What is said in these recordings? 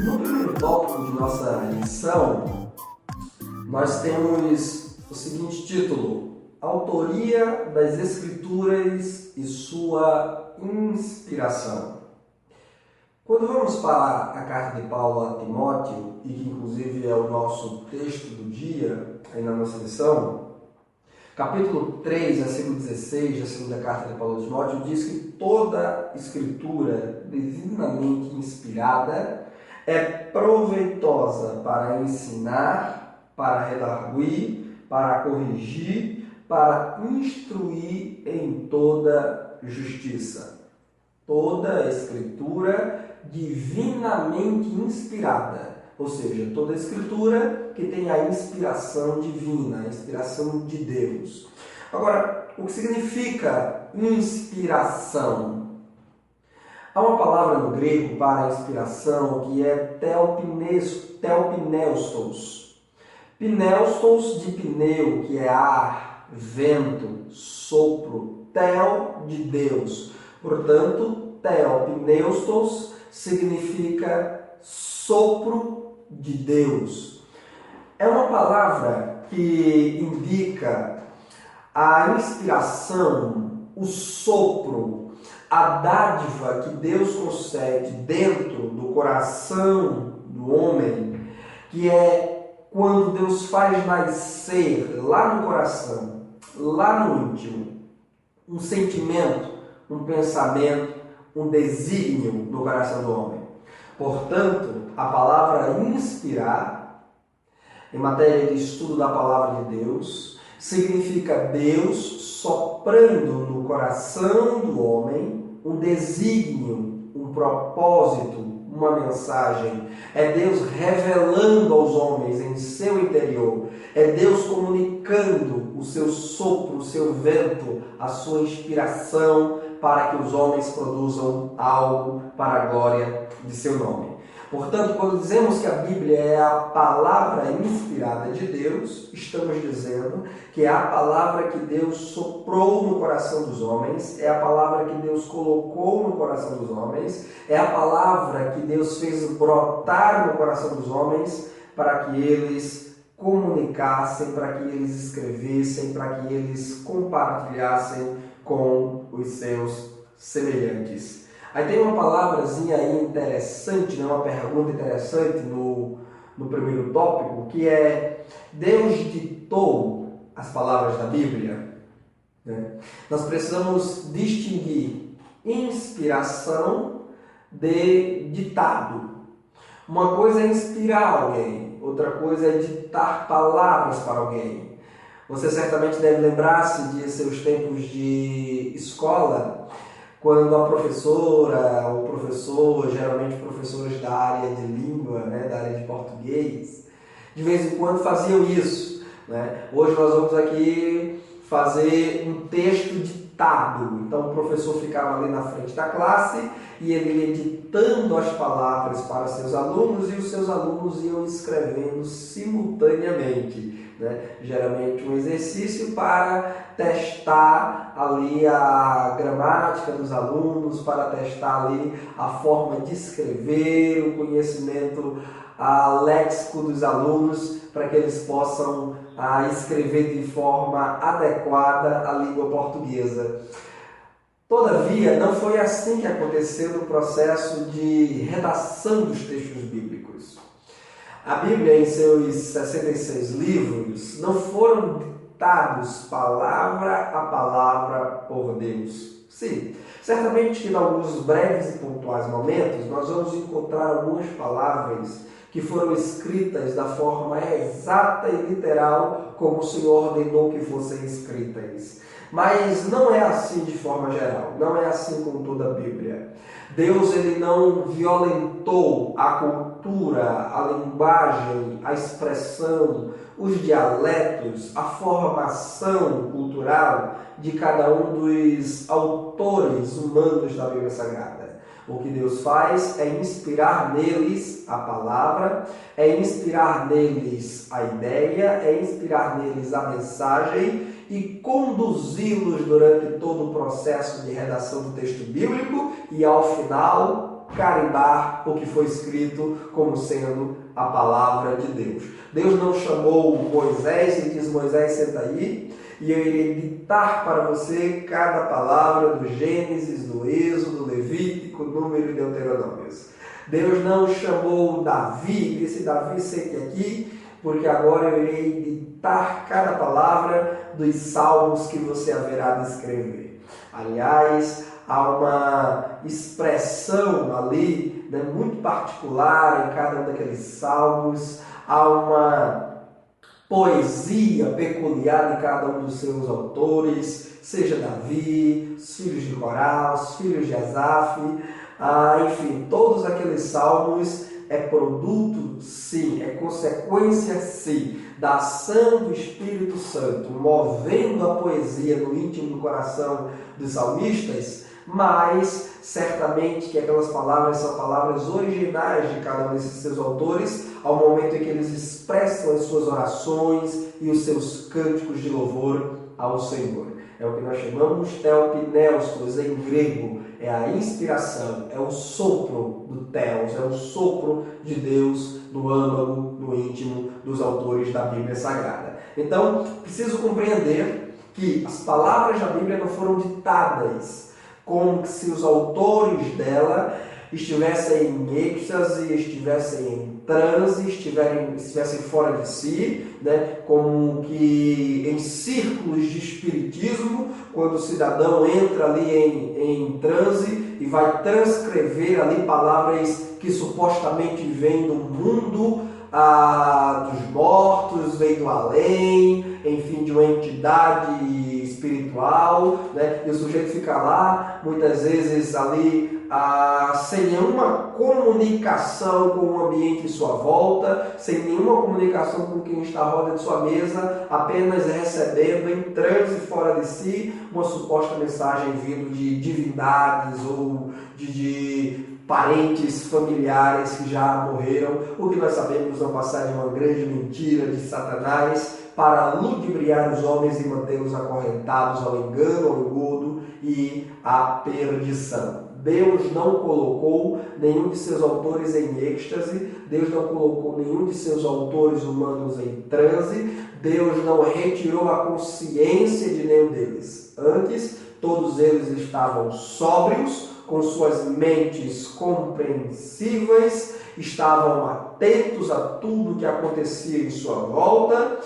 No primeiro tópico de nossa lição, nós temos o seguinte título: Autoria das Escrituras e sua inspiração. Quando vamos para a carta de Paulo a Timóteo, e que inclusive é o nosso texto do dia, aí na nossa lição, capítulo 3, versículo 16 da segunda carta de Paulo a Timóteo, diz que toda escritura divinamente inspirada é proveitosa para ensinar, para redarguir, para corrigir, para instruir em toda justiça. Toda a escritura divinamente inspirada, ou seja, toda a escritura que tem a inspiração divina, a inspiração de Deus. Agora, o que significa inspiração? Há uma palavra no grego para inspiração que é telpneustos. Pneustos de pneu, que é ar, vento, sopro, tel de Deus. Portanto, telpneustos significa sopro de Deus. É uma palavra que indica a inspiração, o sopro, a dádiva que Deus concede dentro do coração do homem, que é quando Deus faz nascer lá no coração, lá no íntimo, um sentimento, um pensamento, um desígnio no coração do homem. Portanto, a palavra inspirar, em matéria de estudo da palavra de Deus, significa Deus soprando no coração do homem um desígnio, um propósito, uma mensagem. É Deus revelando aos homens em seu interior. É Deus comunicando o seu sopro, o seu vento, a sua inspiração para que os homens produzam algo para a glória de seu nome. Portanto, quando dizemos que a Bíblia é a palavra inspirada de Deus, estamos dizendo que é a palavra que Deus soprou no coração dos homens, é a palavra que Deus colocou no coração dos homens, é a palavra que Deus fez brotar no coração dos homens para que eles comunicassem, para que eles escrevessem, para que eles compartilhassem com os seus semelhantes. Aí tem uma palavrazinha aí interessante, né? Uma pergunta interessante no primeiro tópico, que é: Deus ditou as palavras da Bíblia? Né? Nós precisamos distinguir inspiração de ditado. Uma coisa é inspirar alguém, outra coisa é ditar palavras para alguém. Você certamente deve lembrar-se de seus tempos de escola, quando a professora ou professor, geralmente professores da área de língua, né, da área de português, de vez em quando faziam isso. Né? Hoje nós vamos aqui fazer um texto ditado. Então o professor ficava ali na frente da classe e ele ia ditando as palavras para seus alunos e os seus alunos iam escrevendo simultaneamente. Né? Geralmente um exercício para testar ali a gramática dos alunos, para testar ali a forma de escrever, o conhecimento léxico dos alunos, para que eles possam escrever de forma adequada a língua portuguesa. Todavia, não foi assim que aconteceu no processo de redação dos textos bíblicos. A Bíblia, em seus 66 livros, não foram ditados palavra a palavra por Deus. Sim, certamente que em alguns breves e pontuais momentos nós vamos encontrar algumas palavras que foram escritas da forma exata e literal como o Senhor ordenou que fossem escritas. Mas não é assim de forma geral, não é assim com toda a Bíblia. Deus ele não violentou a cultura, a linguagem, a expressão, os dialetos, a formação cultural de cada um dos autores humanos da Bíblia Sagrada. O que Deus faz é inspirar neles a palavra, é inspirar neles a ideia, é inspirar neles a mensagem e conduzi-los durante todo o processo de redação do texto bíblico e, ao final, carimbar o que foi escrito como sendo a palavra de Deus. Deus não chamou Moisés e disse: Moisés, senta aí e eu irei ditar para você cada palavra do Gênesis, do Êxodo, Levítico, Número e Deuteronômio. Deus não chamou Davi e disse: Davi, sente aqui, porque agora eu irei ditar cada palavra dos salmos que você haverá de escrever. Aliás, há uma expressão ali, né, muito particular em cada um daqueles salmos, há uma poesia peculiar de cada um dos seus autores, seja Davi, os filhos de Corá, os filhos de Asaf, enfim, todos aqueles salmos é produto, sim, é consequência, sim, da ação do Espírito Santo, movendo a poesia no íntimo do coração dos salmistas, mas certamente que aquelas palavras são palavras originais de cada um desses seus autores, ao momento em que eles expressam as suas orações e os seus cânticos de louvor ao Senhor. É o que nós chamamos theopneustos em grego, é a inspiração, é o sopro do Theos, é o sopro de Deus no âmago, no íntimo dos autores da Bíblia Sagrada. Então, preciso compreender que as palavras da Bíblia não foram ditadas como se os autores dela estivessem em êxtase, estivessem em transe, estivessem fora de si, né? Como que em círculos de espiritismo, quando o cidadão entra ali em transe e vai transcrever ali palavras que supostamente vêm do mundo dos mortos, vêm do além, enfim, de uma entidade espiritual, né? E o sujeito fica lá, muitas vezes ali sem nenhuma comunicação com o ambiente em sua volta, sem nenhuma comunicação com quem está à roda de sua mesa, apenas recebendo em transe fora de si uma suposta mensagem vindo de divindades ou de parentes familiares que já morreram, o que nós sabemos não passar de uma grande mentira de Satanás para ludibriar os homens e mantê-los acorrentados ao engano, ao engodo e à perdição. Deus não colocou nenhum de seus autores em êxtase, Deus não colocou nenhum de seus autores humanos em transe, Deus não retirou a consciência de nenhum deles. Antes, todos eles estavam sóbrios, com suas mentes compreensíveis, estavam atentos a tudo que acontecia em sua volta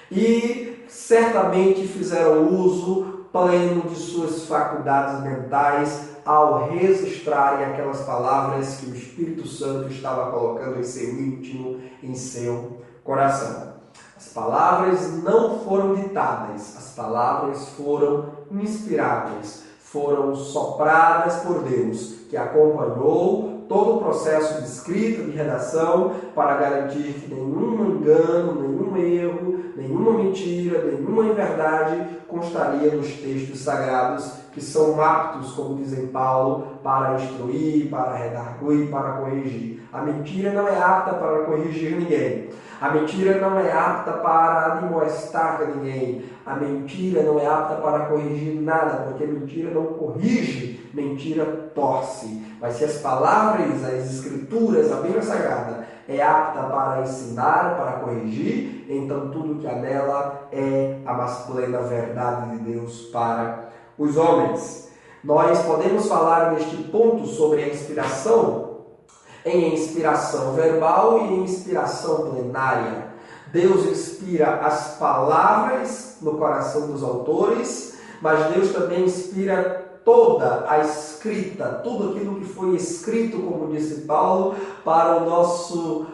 e certamente fizeram uso pleno de suas faculdades mentais ao registrarem aquelas palavras que o Espírito Santo estava colocando em seu íntimo, em seu coração. As palavras não foram ditadas, as palavras foram inspiradas, foram sopradas por Deus, que acompanhou todo o processo de escrita, de redação, para garantir que nenhum engano, nenhum erro, nenhuma mentira, nenhuma inverdade constaria nos textos sagrados, que são aptos, como dizem Paulo, para instruir, para redarguir, para corrigir. A mentira não é apta para corrigir ninguém. A mentira não é apta para admoestar ninguém. A mentira não é apta para corrigir nada, porque mentira não corrige, mentira torce. Mas se as palavras, as escrituras, a Bíblia Sagrada é apta para ensinar, para corrigir, então tudo que há nela é a mais plena verdade de Deus para os homens. Nós podemos falar neste ponto sobre a inspiração em inspiração verbal e em inspiração plenária. Deus inspira as palavras no coração dos autores, mas Deus também inspira toda a escrita, tudo aquilo que foi escrito, como disse Paulo, para o nosso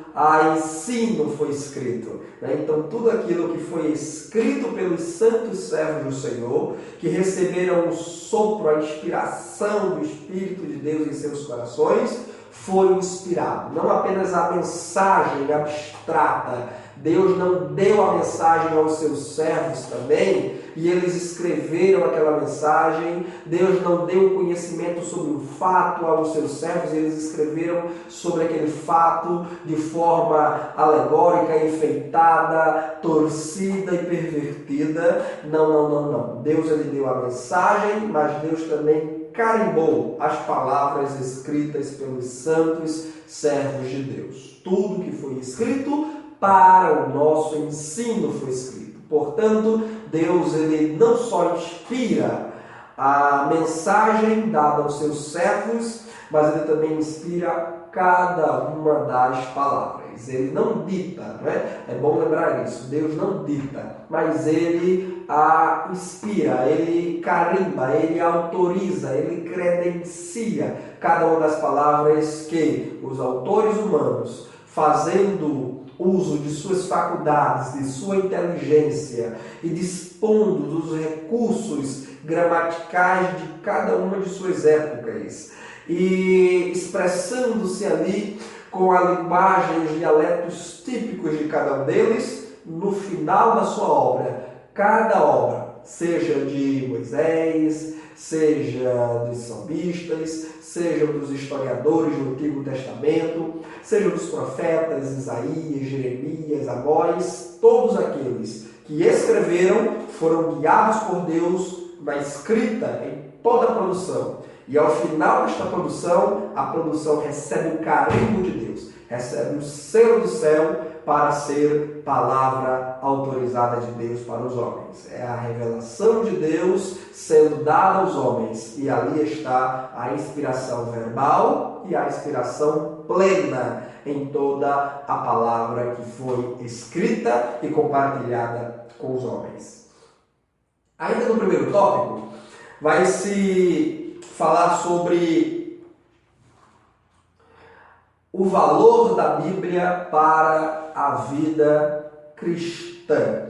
ensino foi escrito. Então, tudo aquilo que foi escrito pelos santos servos do Senhor, que receberam o sopro, a inspiração do Espírito de Deus em seus corações, foi inspirado. Não apenas a mensagem abstrata Deus não deu a mensagem aos seus servos também, e eles escreveram aquela mensagem. Deus não deu conhecimento sobre um fato aos seus servos, e eles escreveram sobre aquele fato de forma alegórica, enfeitada, torcida e pervertida. Não. Deus ele deu a mensagem, mas Deus também carimbou as palavras escritas pelos santos servos de Deus. Tudo que foi escrito para o nosso ensino foi escrito. Portanto, Deus ele não só inspira a mensagem dada aos seus servos, mas ele também inspira cada uma das palavras. Ele não dita, não é? É bom lembrar isso. Deus não dita, mas ele a inspira, ele carimba, ele autoriza, ele credencia cada uma das palavras que os autores humanos, fazendo uso de suas faculdades, de sua inteligência e dispondo dos recursos gramaticais de cada uma de suas épocas e expressando-se ali com a linguagem, os dialetos típicos de cada um deles, no final da sua obra, cada obra, seja de Moisés, seja dos salmistas, seja dos historiadores do Antigo Testamento, seja dos profetas Isaías, Jeremias, Amós, todos aqueles que escreveram foram guiados por Deus na escrita em toda a produção. E ao final desta produção, a produção recebe o carimbo de Deus, recebe o selo do céu para ser palavra autorizada de Deus para os homens. É a revelação de Deus sendo dada aos homens. E ali está a inspiração verbal e a inspiração plena em toda a palavra que foi escrita e compartilhada com os homens. Ainda no primeiro tópico, vai se falar sobre o valor da Bíblia para a vida cristã.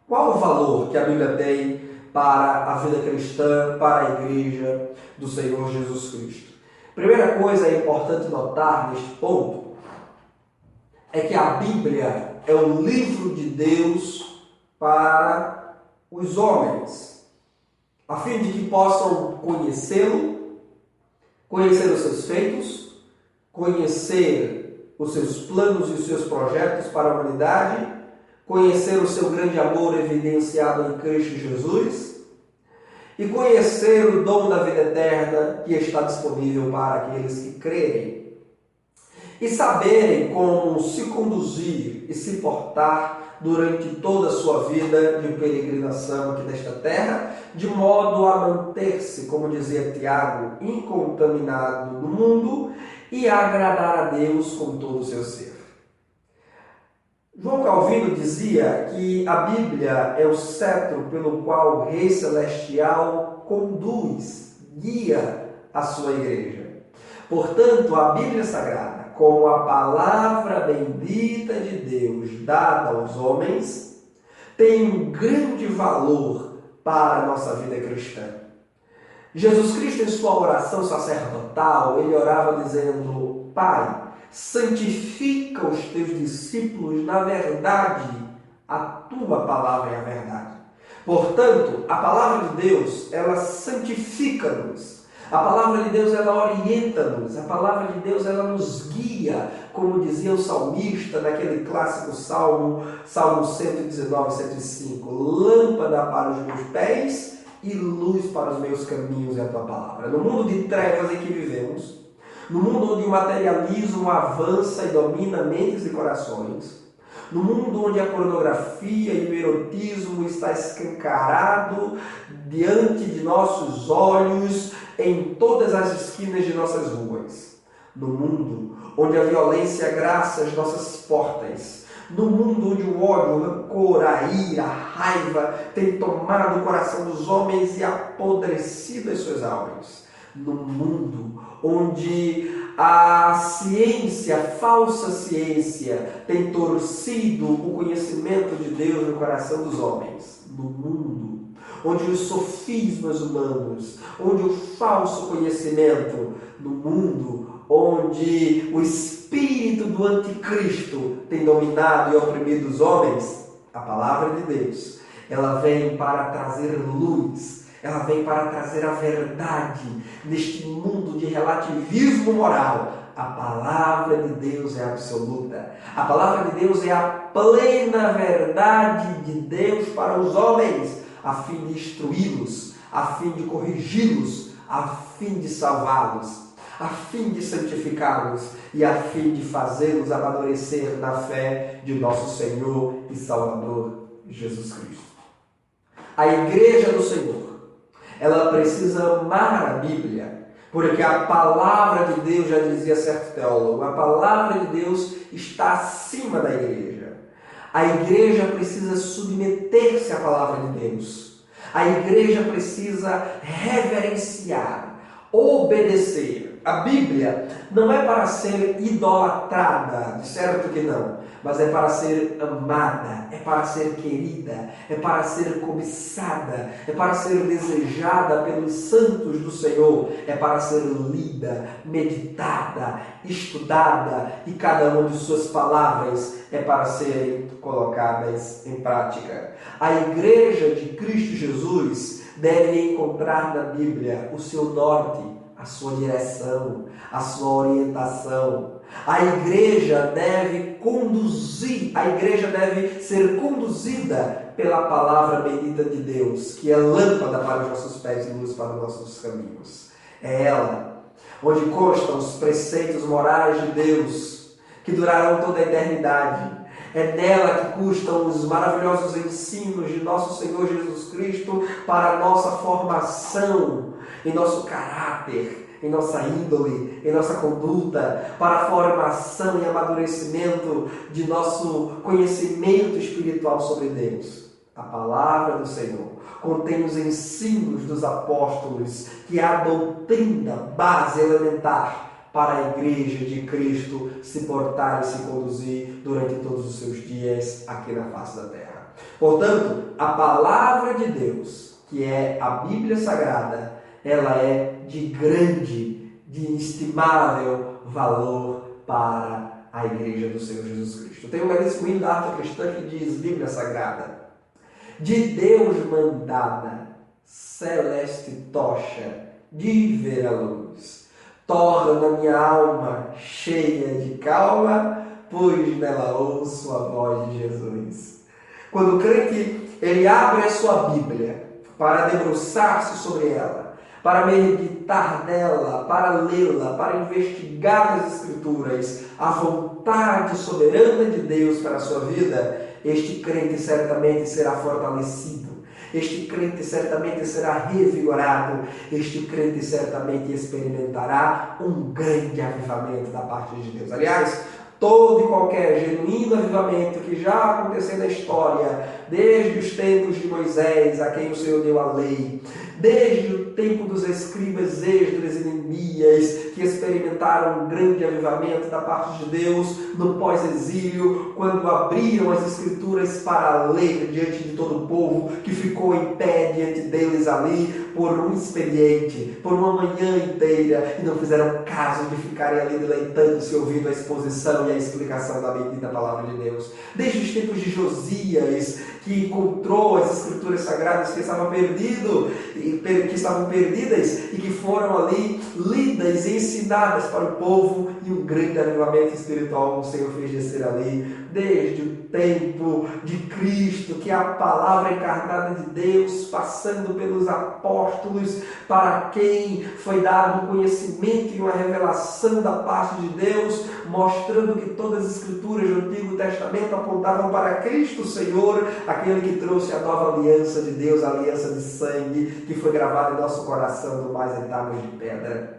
Qual o valor que a Bíblia tem para a vida cristã, para a igreja do Senhor Jesus Cristo? Primeira coisa é importante notar neste ponto é que a Bíblia é o livro de Deus para os homens, a fim de que possam conhecê-lo, conhecer os seus feitos, conhecer os seus planos e os seus projetos para a humanidade, conhecer o seu grande amor evidenciado em Cristo Jesus e conhecer o dom da vida eterna que está disponível para aqueles que crerem. E saberem como se conduzir e se portar durante toda a sua vida de peregrinação aqui nesta terra, de modo a manter-se, como dizia Tiago, incontaminado no mundo e agradar a Deus com todo o seu ser. João Calvino dizia que a Bíblia é o cetro pelo qual o Rei Celestial conduz, guia a sua igreja. Portanto, a Bíblia Sagrada, como a palavra bendita de Deus dada aos homens, tem um grande valor para a nossa vida cristã. Jesus Cristo, em sua oração sacerdotal, ele orava dizendo: Pai, santifica os teus discípulos na verdade, a tua palavra é a verdade. Portanto, a palavra de Deus, ela santifica-nos. A palavra de Deus, ela orienta-nos. A palavra de Deus, ela nos guia, como dizia o salmista naquele clássico salmo, Salmo 119, 105. Lâmpada para os meus pés e luz para os meus caminhos é a tua palavra. No mundo de trevas em que vivemos, no mundo onde o materialismo avança e domina mentes e corações, no mundo onde a pornografia e o erotismo está escancarado diante de nossos olhos, em todas as esquinas de nossas ruas, no mundo onde a violência agraça as nossas portas, no mundo onde o ódio, o rancor, a ira, a raiva tem tomado o coração dos homens e apodrecido as suas almas, no mundo onde a ciência, a falsa ciência, tem torcido o conhecimento de Deus no coração dos homens, no mundo onde os sofismas humanos, onde o falso conhecimento, no mundo onde o espírito do anticristo tem dominado e oprimido os homens? A palavra de Deus, ela vem para trazer luz, ela vem para trazer a verdade neste mundo de relativismo moral. A palavra de Deus é absoluta. A palavra de Deus é a plena verdade de Deus para os homens, a fim de instruí-los, a fim de corrigi-los, a fim de salvá-los, a fim de santificá-los e a fim de fazê-los amadurecer na fé de nosso Senhor e Salvador Jesus Cristo. A igreja do Senhor, ela precisa amar a Bíblia, porque a palavra de Deus, já dizia certo teólogo, a palavra de Deus está acima da igreja. A igreja precisa submeter-se à palavra de Deus. A igreja precisa reverenciar, obedecer. A Bíblia não é para ser idolatrada, de certo que não, mas é para ser amada, é para ser querida, é para ser cobiçada, é para ser desejada pelos santos do Senhor, é para ser lida, meditada, estudada, e cada uma de suas palavras é para serem colocadas em prática. A igreja de Cristo Jesus deve encontrar na Bíblia o seu norte, a sua direção, a sua orientação. A igreja deve conduzir, a igreja deve ser conduzida pela palavra bendita de Deus, que é lâmpada para os nossos pés e luz para os nossos caminhos. É ela onde constam os preceitos morais de Deus, que durarão toda a eternidade. É nela que constam os maravilhosos ensinos de nosso Senhor Jesus Cristo para a nossa formação em nosso caráter, em nossa índole, em nossa conduta, para a formação e amadurecimento de nosso conhecimento espiritual sobre Deus. A palavra do Senhor contém os ensinos dos apóstolos, que é a doutrina base elementar para a igreja de Cristo se portar e se conduzir durante todos os seus dias aqui na face da terra. Portanto, a palavra de Deus, que é a Bíblia Sagrada, ela é de grande, de inestimável valor para a igreja do Senhor Jesus Cristo. Tem um belíssimo hino da arte cristã que diz: Bíblia Sagrada, de Deus mandada, celeste tocha de ver a luz, torna minha alma cheia de calma, pois nela ouço a voz de Jesus. Quando o crente ele abre a sua Bíblia para debruçar-se sobre ela, para meditar nela, para lê-la, para investigar as Escrituras, a vontade soberana de Deus para a sua vida, este crente certamente será fortalecido, este crente certamente será revigorado, este crente certamente experimentará um grande avivamento da parte de Deus. Aliás, todo e qualquer genuíno avivamento que já aconteceu na história, desde os tempos de Moisés, a quem o Senhor deu a lei, desde o tempo dos escribas Esdras e Neemias, que experimentaram um grande avivamento da parte de Deus no pós-exílio, quando abriram as Escrituras para ler diante de todo o povo, que ficou em pé diante deles ali por um expediente, por uma manhã inteira, e não fizeram caso de ficarem ali deleitando-se, ouvindo a exposição e a explicação da bendita palavra de Deus. Desde os tempos de Josias, que encontrou as Escrituras Sagradas que estavam perdidas e que foram ali lidas e ensinadas para o povo, e um grande avivamento espiritual o Senhor fez descer ali, desde o tempo de Cristo, que é a palavra encarnada de Deus, passando pelos apóstolos, para quem foi dado um conhecimento e uma revelação da parte de Deus, mostrando que todas as Escrituras do Antigo Testamento apontavam para Cristo Senhor, aquele que trouxe a nova aliança de Deus, a aliança de sangue, que foi gravada em nosso coração no mais em tábuas de pedra.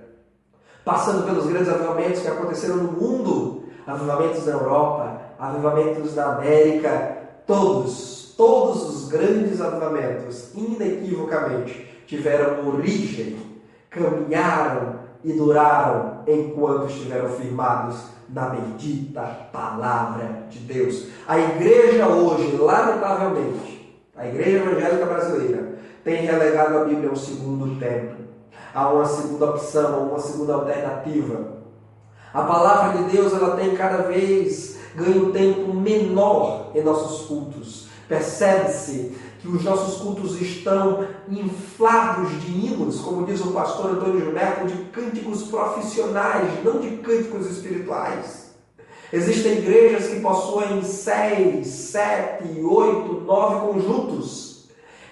Passando pelos grandes avivamentos que aconteceram no mundo, avivamentos na Europa, avivamentos na América, todos os grandes avivamentos, inequivocamente, tiveram origem, caminharam e duraram enquanto estiveram firmados na bendita palavra de Deus. A igreja hoje, lamentavelmente, a igreja evangélica brasileira, tem relegado a Bíblia a um segundo tempo, a uma segunda opção, a uma segunda alternativa. A palavra de Deus, ela tem cada vez ganho um tempo menor em nossos cultos. Percebe-se que os nossos cultos estão inflados de hinos, como diz o pastor Antônio Gilberto, de cânticos profissionais, não de cânticos espirituais. Existem igrejas que possuem 6, 7, 8, 9 conjuntos.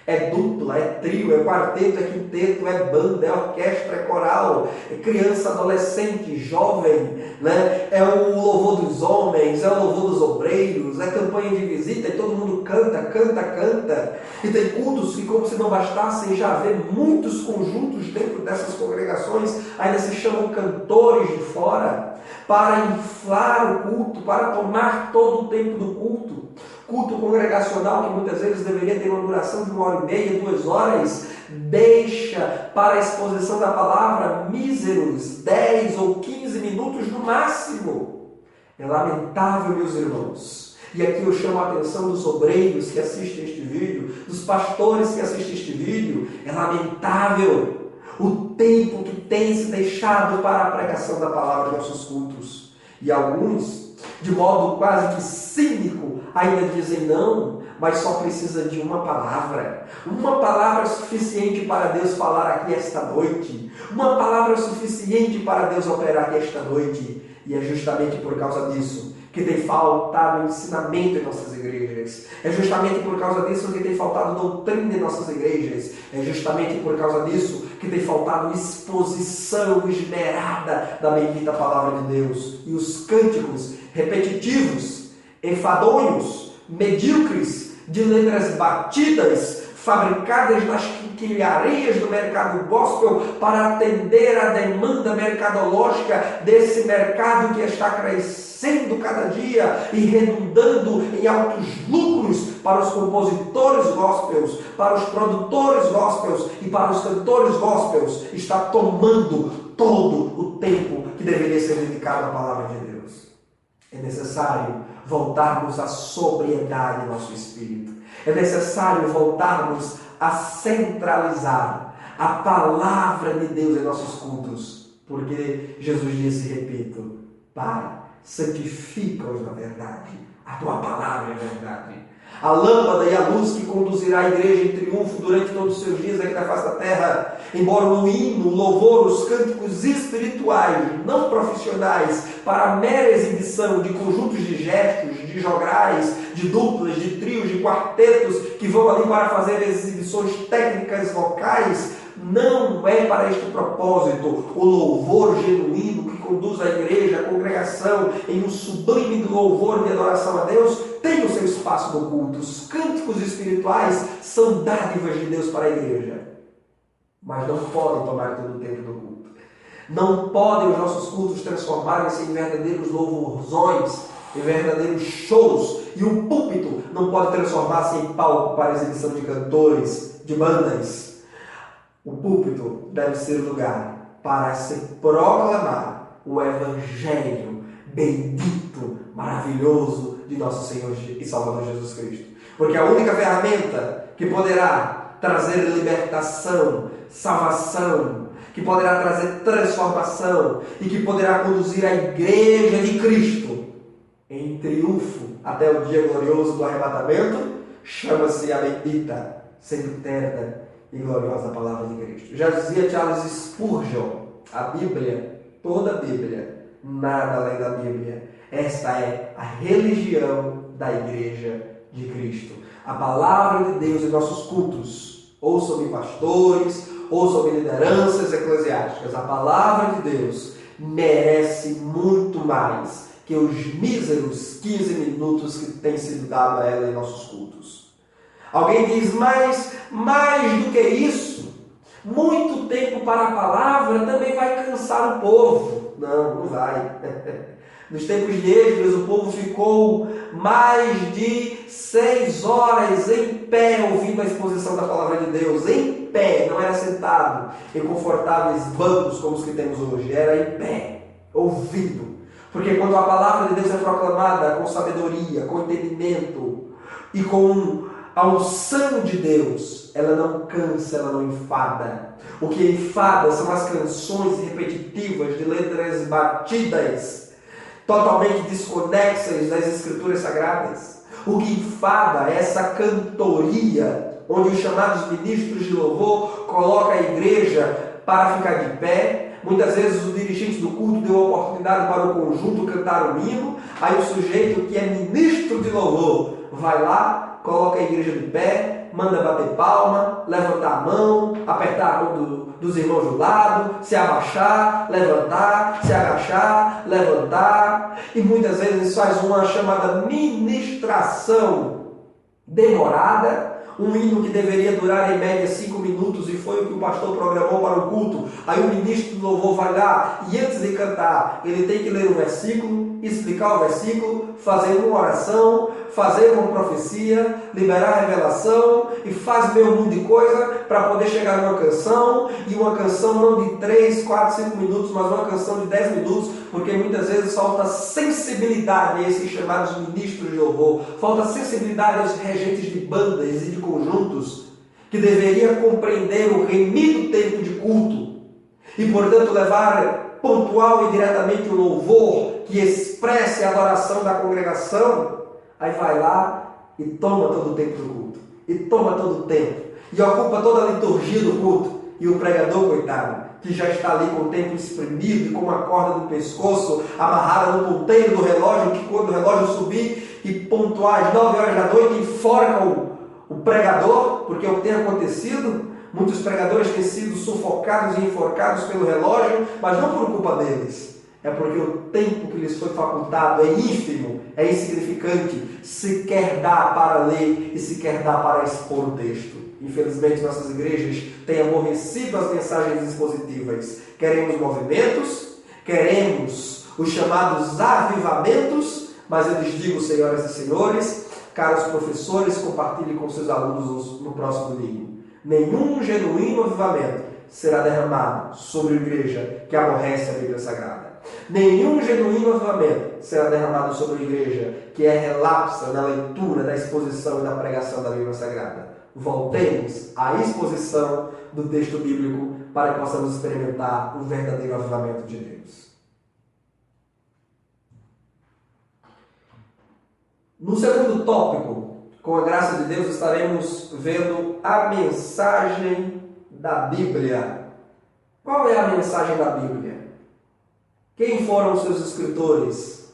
É dupla, é trio, é quarteto, é quinteto, é banda, é orquestra, é coral, é criança, adolescente, jovem, né? É o louvor dos homens, é o louvor dos obreiros, é campanha de visita e todo mundo canta, canta, canta. E tem cultos que, como se não bastassem já haver muitos conjuntos dentro dessas congregações, ainda se chamam cantores de fora, para inflar o culto, para tomar todo o tempo do culto. Culto congregacional, que muitas vezes deveria ter uma duração de 1h30, 2 horas, deixa para a exposição da palavra míseros 10 ou 15 minutos no máximo. É lamentável, meus irmãos. E aqui eu chamo a atenção dos obreiros que assistem este vídeo, dos pastores que assistem este vídeo. É lamentável o tempo que tem se deixado para a pregação da palavra em nossos cultos. E alguns, de modo quase que cínico, ainda dizem não, mas só precisa de uma palavra. Uma palavra suficiente para Deus falar aqui esta noite. Uma palavra suficiente para Deus operar aqui esta noite. E é justamente por causa disso que tem faltado ensinamento em nossas igrejas. É justamente por causa disso que tem faltado doutrina em nossas igrejas. É justamente por causa disso que tem faltado exposição esmerada da bendita palavra de Deus. E os cânticos repetitivos, enfadonhos, medíocres, de letras batidas, fabricadas nas quinquilharias do mercado gospel para atender a demanda mercadológica desse mercado que está crescendo cada dia e redundando em altos lucros para os compositores gospels, para os produtores gospels e para os cantores gospels, está tomando todo o tempo que deveria ser dedicado à palavra de Deus. É necessário voltarmos à sobriedade do nosso espírito. É necessário voltarmos a centralizar a palavra de Deus em nossos cultos. Porque Jesus disse, repito, Pai, santifica-os na verdade. A tua palavra é verdade. A lâmpada e a luz que conduzirá a igreja em triunfo durante todos os seus dias aqui na face da terra. Embora o hino, o louvor, os cânticos espirituais, não profissionais, para a mera exibição de conjuntos de gestos, de jograis, de duplas, de trios, de quartetos, que vão ali para fazer exibições técnicas vocais, não é para este propósito. O louvor genuíno que conduz a igreja, a congregação, em um sublime louvor de adoração a Deus, tem o seu espaço no culto. Os cânticos espirituais são dádivas de Deus para a igreja, mas não podem tomar todo o tempo do culto. Não podem os nossos cultos transformarem-se em verdadeiros louvorzões, em verdadeiros shows, e o púlpito não pode transformar-se em palco para exibição de cantores, de bandas. O púlpito deve ser lugar para se proclamar o Evangelho bendito, maravilhoso de nosso Senhor e Salvador Jesus Cristo. Porque a única ferramenta que poderá trazer libertação, salvação, que poderá trazer transformação e que poderá conduzir a igreja de Cristo em triunfo até o dia glorioso do arrebatamento, chama-se a bendita, sempiterna e gloriosa palavra de Cristo. Já dizia Charles Spurgeon, a Bíblia, toda a Bíblia, nada além da Bíblia. Esta é a religião da igreja de Cristo. A palavra de Deus em nossos cultos, ou sobre pastores, ou sobre lideranças eclesiásticas, a palavra de Deus merece muito mais que os míseros 15 minutos que tem sido dado a ela em nossos cultos. Alguém diz, mas mais do que isso, muito tempo para a palavra também vai cansar o povo. Não, não vai. Nos tempos de Esdras, o povo ficou mais de 6 horas em pé ouvindo a exposição da palavra de Deus. Em pé, não era sentado em confortáveis bancos como os que temos hoje. Era em pé, ouvindo. Porque quando a palavra de Deus é proclamada com sabedoria, com entendimento e com A unção de Deus, ela não cansa, ela não enfada. O que enfada são as canções repetitivas de letras batidas, totalmente desconexas das Escrituras Sagradas. O que enfada é essa cantoria, onde os chamados ministros de louvor colocam a igreja para ficar de pé. Muitas vezes o dirigente do culto deu a oportunidade para o conjunto cantar um hino, aí o sujeito que é ministro de louvor vai lá, coloca a igreja de pé, manda bater palma, levantar a mão, apertar a mão dos irmãos do lado, se abaixar, levantar, se agachar, levantar, e muitas vezes faz uma chamada ministração demorada, um hino que deveria durar em média 5 minutos e foi o que o pastor programou para o culto. Aí o ministro do louvor vai lá e antes de cantar, ele tem que ler um versículo, explicar o versículo, fazer uma oração, fazer uma profecia, liberar a revelação e faz meio mundo de coisa para poder chegar numa canção, e uma canção não de 3, 4, 5 minutos, mas uma canção de 10 minutos, porque muitas vezes falta sensibilidade a esses chamados ministros de louvor, falta sensibilidade aos regentes de bandas e de conjuntos, que deveria compreender o remido tempo de culto e, portanto, levar pontual e diretamente o louvor que expresse a adoração da congregação. Aí vai lá e toma todo o tempo do culto, e toma todo o tempo, e ocupa toda a liturgia do culto, e o pregador, coitado, que já está ali com o tempo espremido e com uma corda no pescoço amarrada no ponteiro do relógio, que quando o relógio subir e pontuar às 9 horas da noite, enforca o pregador, porque é o que tem acontecido. Muitos pregadores têm sido sufocados e enforcados pelo relógio, mas não por culpa deles, é porque o tempo que lhes foi facultado é ínfimo, é insignificante, sequer dá para ler e sequer dá para expor o texto. Infelizmente, nossas igrejas têm aborrecido as mensagens expositivas. Queremos movimentos, queremos os chamados avivamentos, mas eu lhes digo, senhoras e senhores, caros professores, compartilhem com seus alunos no próximo domingo. Nenhum genuíno avivamento será derramado sobre a igreja que aborrece a Bíblia Sagrada. Nenhum genuíno avivamento será derramado sobre a igreja que é relapsa na leitura, na exposição e na pregação da Bíblia Sagrada. Voltemos à exposição do texto bíblico para que possamos experimentar o verdadeiro avivamento de Deus. No segundo tópico, com a graça de Deus, estaremos vendo a mensagem da Bíblia. Qual é a mensagem da Bíblia? Quem foram os seus escritores?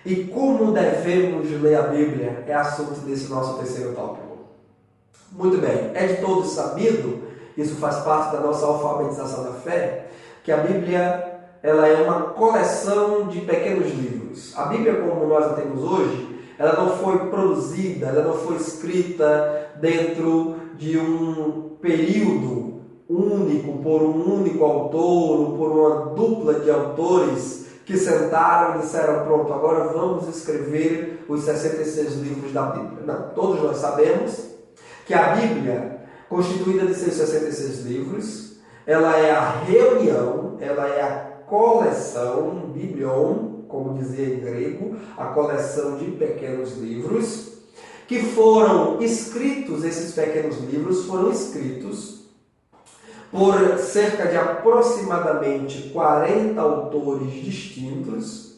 E como devemos ler a Bíblia? É assunto desse nosso terceiro tópico. Muito bem, é de todos sabido, isso faz parte da nossa alfabetização da fé, que a Bíblia ela é uma coleção de pequenos livros. A Bíblia, como nós a temos hoje, ela não foi produzida, ela não foi escrita dentro de um período único, por um único autor, ou por uma dupla de autores que sentaram e disseram, pronto, agora vamos escrever os 66 livros da Bíblia. Não, todos nós sabemos que a Bíblia, constituída de seus 66 livros, ela é a reunião, ela é a coleção, biblion, como dizia em grego, a coleção de pequenos livros, que foram escritos, esses pequenos livros foram escritos por cerca de aproximadamente 40 autores distintos,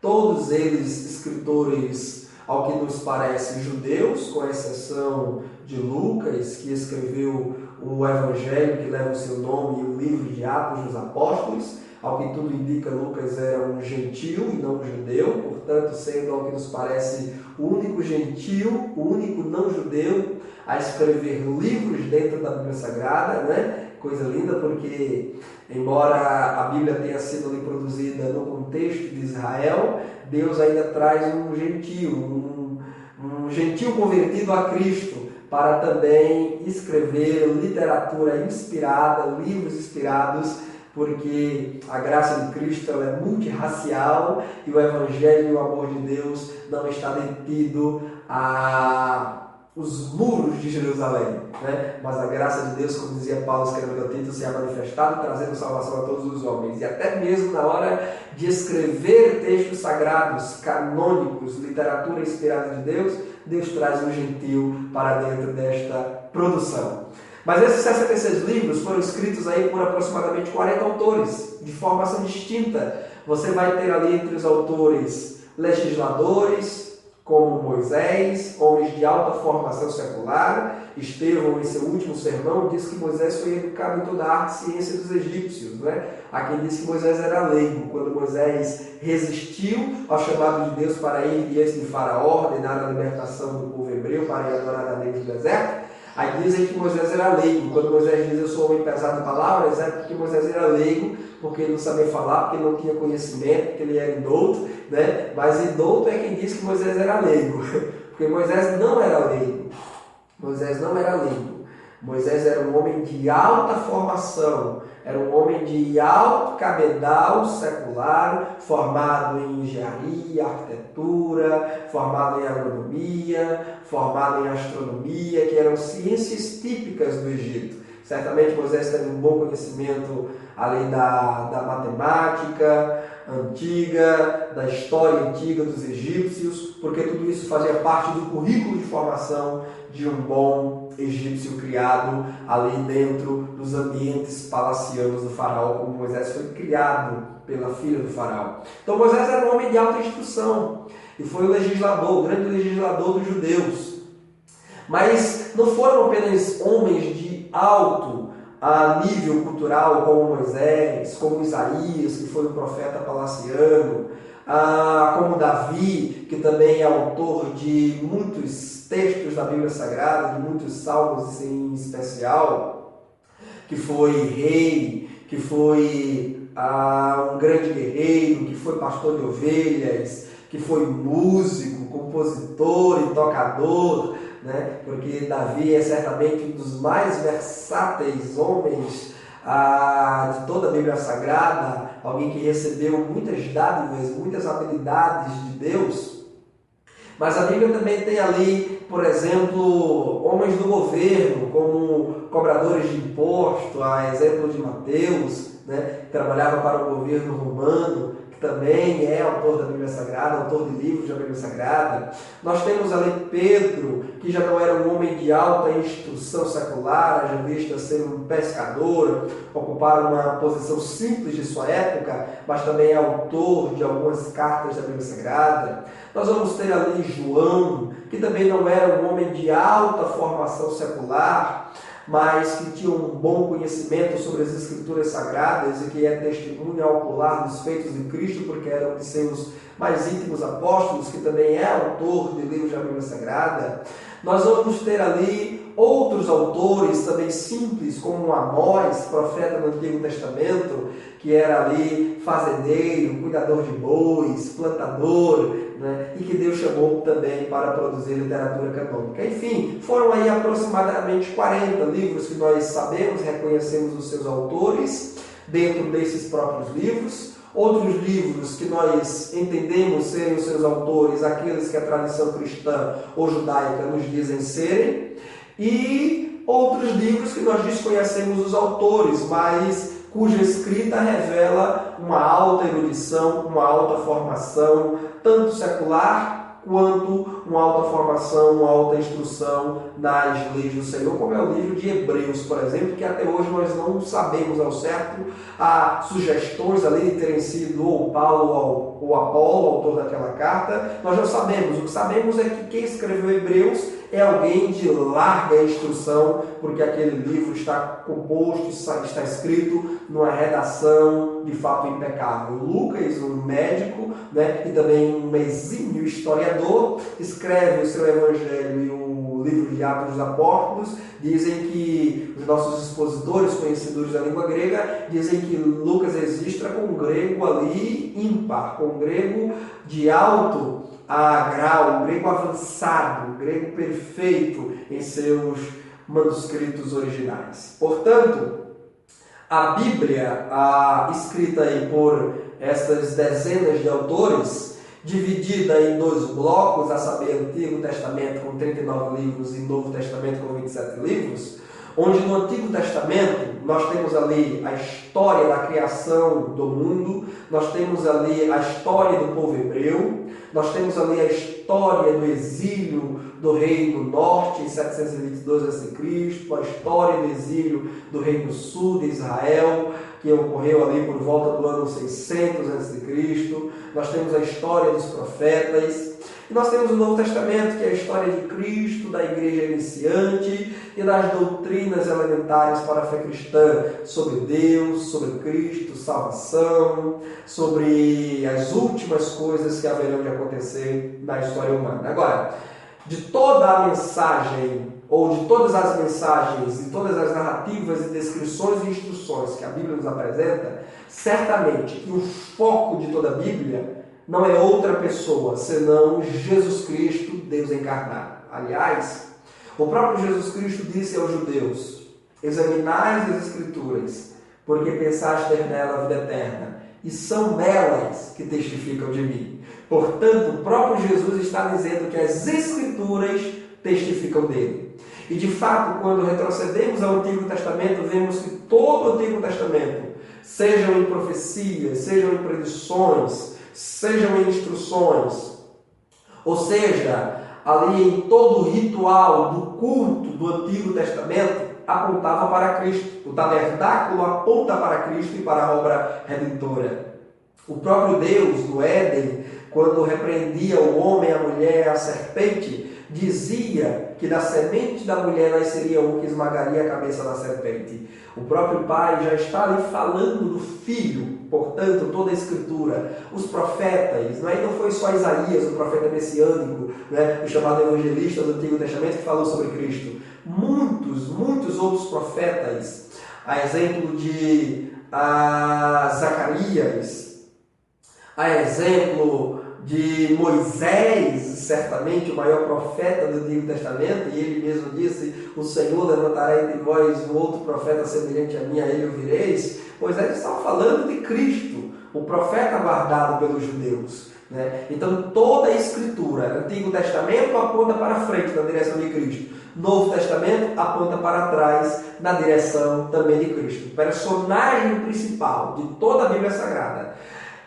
todos eles escritores, ao que nos parece, judeus, com exceção de Lucas, que escreveu o Evangelho que leva o seu nome e o livro de Atos dos Apóstolos. Ao que tudo indica, Lucas era um gentil e não um judeu, portanto, sendo, ao que nos parece, o único gentil, o único não judeu a escrever livros dentro da Bíblia Sagrada, né? Coisa linda, porque, embora a Bíblia tenha sido ali produzida no contexto de Israel, Deus ainda traz um gentil convertido a Cristo, para também escrever literatura inspirada, livros inspirados, porque a graça de Cristo ela é multirracial e o Evangelho e o amor de Deus não está detido a os muros de Jerusalém, né? Mas a graça de Deus, como dizia Paulo escrevendo a Tito, se é manifestado, trazendo salvação a todos os homens. E até mesmo na hora de escrever textos sagrados, canônicos, literatura inspirada de Deus, Deus traz um gentil para dentro desta produção. Mas esses 66 livros foram escritos aí por aproximadamente 40 autores, de formação distinta. Você vai ter ali entre os autores legisladores, como Moisés, homens de alta formação secular. Estevão, em seu último sermão, diz que Moisés foi educado em toda a arte e ciência dos egípcios, né? Há quem diz que Moisés era leigo. Quando Moisés resistiu ao chamado de Deus para ir diante de Faraó, ordenar a libertação do povo hebreu para ir adorar a Deus no deserto, aí dizem que Moisés era leigo. Quando Moisés diz eu sou homem pesado em palavras, é porque Moisés era leigo, porque ele não sabia falar, porque ele não tinha conhecimento, porque ele era indouto, né? Mas indouto é quem diz que Moisés era leigo, porque Moisés não era leigo. Moisés não era leigo. Moisés era um homem de alta formação, era um homem de alto cabedal secular, formado em engenharia, arquitetura, formado em agronomia, formado em astronomia, que eram ciências típicas do Egito. Certamente Moisés teve um bom conhecimento além da matemática antiga, da história antiga dos egípcios, porque tudo isso fazia parte do currículo de formação de um bom egípcio criado ali dentro dos ambientes palacianos do faraó, como Moisés foi criado pela filha do faraó. Então Moisés era um homem de alta instrução e foi o legislador, o grande legislador dos judeus. Mas não foram apenas homens de alto a nível cultural, como Moisés, como Isaías, que foi um profeta palaciano, como Davi, que também é autor de muitos textos da Bíblia Sagrada, de muitos salmos em especial, que foi rei, que foi um grande guerreiro, que foi pastor de ovelhas, que foi músico, compositor e tocador, né? Porque Davi é certamente um dos mais versáteis homens de toda a Bíblia Sagrada, alguém que recebeu muitas dádivas, muitas habilidades de Deus. Mas a Bíblia também tem ali, por exemplo, homens do governo, como cobradores de imposto, a exemplo de Mateus, né, que trabalhava para o governo romano, que também é autor da Bíblia Sagrada, autor de livros da Bíblia Sagrada. Nós temos ali Pedro, que já não era um homem de alta instrução secular, haja vista ser um pescador, ocupar uma posição simples de sua época, mas também é autor de algumas cartas da Bíblia Sagrada. Nós vamos ter ali João, que também não era um homem de alta formação secular, mas que tinha um bom conhecimento sobre as Escrituras Sagradas e que é testemunha ocular dos feitos de Cristo, porque era um de seus mais íntimos apóstolos, que também é autor de livros da Bíblia Sagrada. Nós vamos ter ali outros autores também simples, como Amós, profeta do Antigo Testamento, que era ali fazendeiro, cuidador de bois, plantador, né? E que Deus chamou também para produzir literatura canônica. Enfim, foram aí aproximadamente 40 livros que nós sabemos, reconhecemos os seus autores dentro desses próprios livros. Outros livros que nós entendemos serem os seus autores, aqueles que a tradição cristã ou judaica nos dizem serem, e outros livros que nós desconhecemos os autores, mas cuja escrita revela uma alta erudição, uma alta formação, tanto secular quanto uma alta formação, uma alta instrução nas leis do Senhor, como é o livro de Hebreus, por exemplo, que até hoje nós não sabemos ao certo. Há sugestões ali de terem sido ou Paulo ou Apolo, autor daquela carta. Nós não sabemos. O que sabemos é que quem escreveu Hebreus é alguém de larga instrução, porque aquele livro está composto, está escrito numa redação de fato impecável. Lucas, um médico, né, e também um exímio historiador, escreve o seu Evangelho e o livro de Atos dos Apóstolos. Dizem que os nossos expositores, conhecedores da língua grega, dizem que Lucas registra com um grego ali ímpar, com um grego de alto grau, um grego avançado, um grego perfeito em seus manuscritos originais. Portanto, a Bíblia, escrita aí por estas dezenas de autores, dividida em dois blocos, a saber, Antigo Testamento com 39 livros e Novo Testamento com 27 livros, onde no Antigo Testamento nós temos ali a história da criação do mundo, nós temos ali a história do povo hebreu, nós temos ali a história do exílio do Reino Norte em 722 a.C., a história do exílio do Reino Sul de Israel, que ocorreu ali por volta do ano 600 a.C., nós temos a história dos profetas, e nós temos o Novo Testamento, que é a história de Cristo, da igreja iniciante e das doutrinas elementares para a fé cristã sobre Deus, sobre Cristo, salvação, sobre as últimas coisas que haverão de acontecer na história humana. Agora, de toda a mensagem, ou de todas as mensagens, de todas as narrativas e descrições e instruções que a Bíblia nos apresenta, certamente que o foco de toda a Bíblia não é outra pessoa, senão Jesus Cristo, Deus encarnado. Aliás, o próprio Jesus Cristo disse aos judeus: examinai as Escrituras, porque pensais ter nela a vida eterna, e são elas que testificam de mim. Portanto, o próprio Jesus está dizendo que as Escrituras testificam dele. E de fato, quando retrocedemos ao Antigo Testamento, vemos que todo o Antigo Testamento, sejam em profecias, sejam em predições, sejam em instruções, ou seja, ali em todo o ritual do culto do Antigo Testamento, apontava para Cristo. O tabernáculo aponta para Cristo e para a obra redentora. O próprio Deus, no Éden, quando repreendia o homem, a mulher, a serpente, dizia que da semente da mulher nasceria um que esmagaria a cabeça da serpente. O próprio Pai já está ali falando do Filho. Portanto, toda a Escritura, os profetas, não foi só Isaías, o profeta messiânico, o chamado evangelista do Antigo Testamento, que falou sobre Cristo. Muitos outros profetas, a exemplo de Zacarias, a exemplo de Moisés, certamente o maior profeta do Antigo Testamento, e ele mesmo disse: o Senhor levantará entre vós um outro profeta semelhante a mim, a ele ouvireis. Moisés estava falando de Cristo, o profeta guardado pelos judeus. Então toda a Escritura, Antigo Testamento aponta para frente, na direção de Cristo. Novo Testamento aponta para trás, na direção também de Cristo. O personagem principal de toda a Bíblia Sagrada,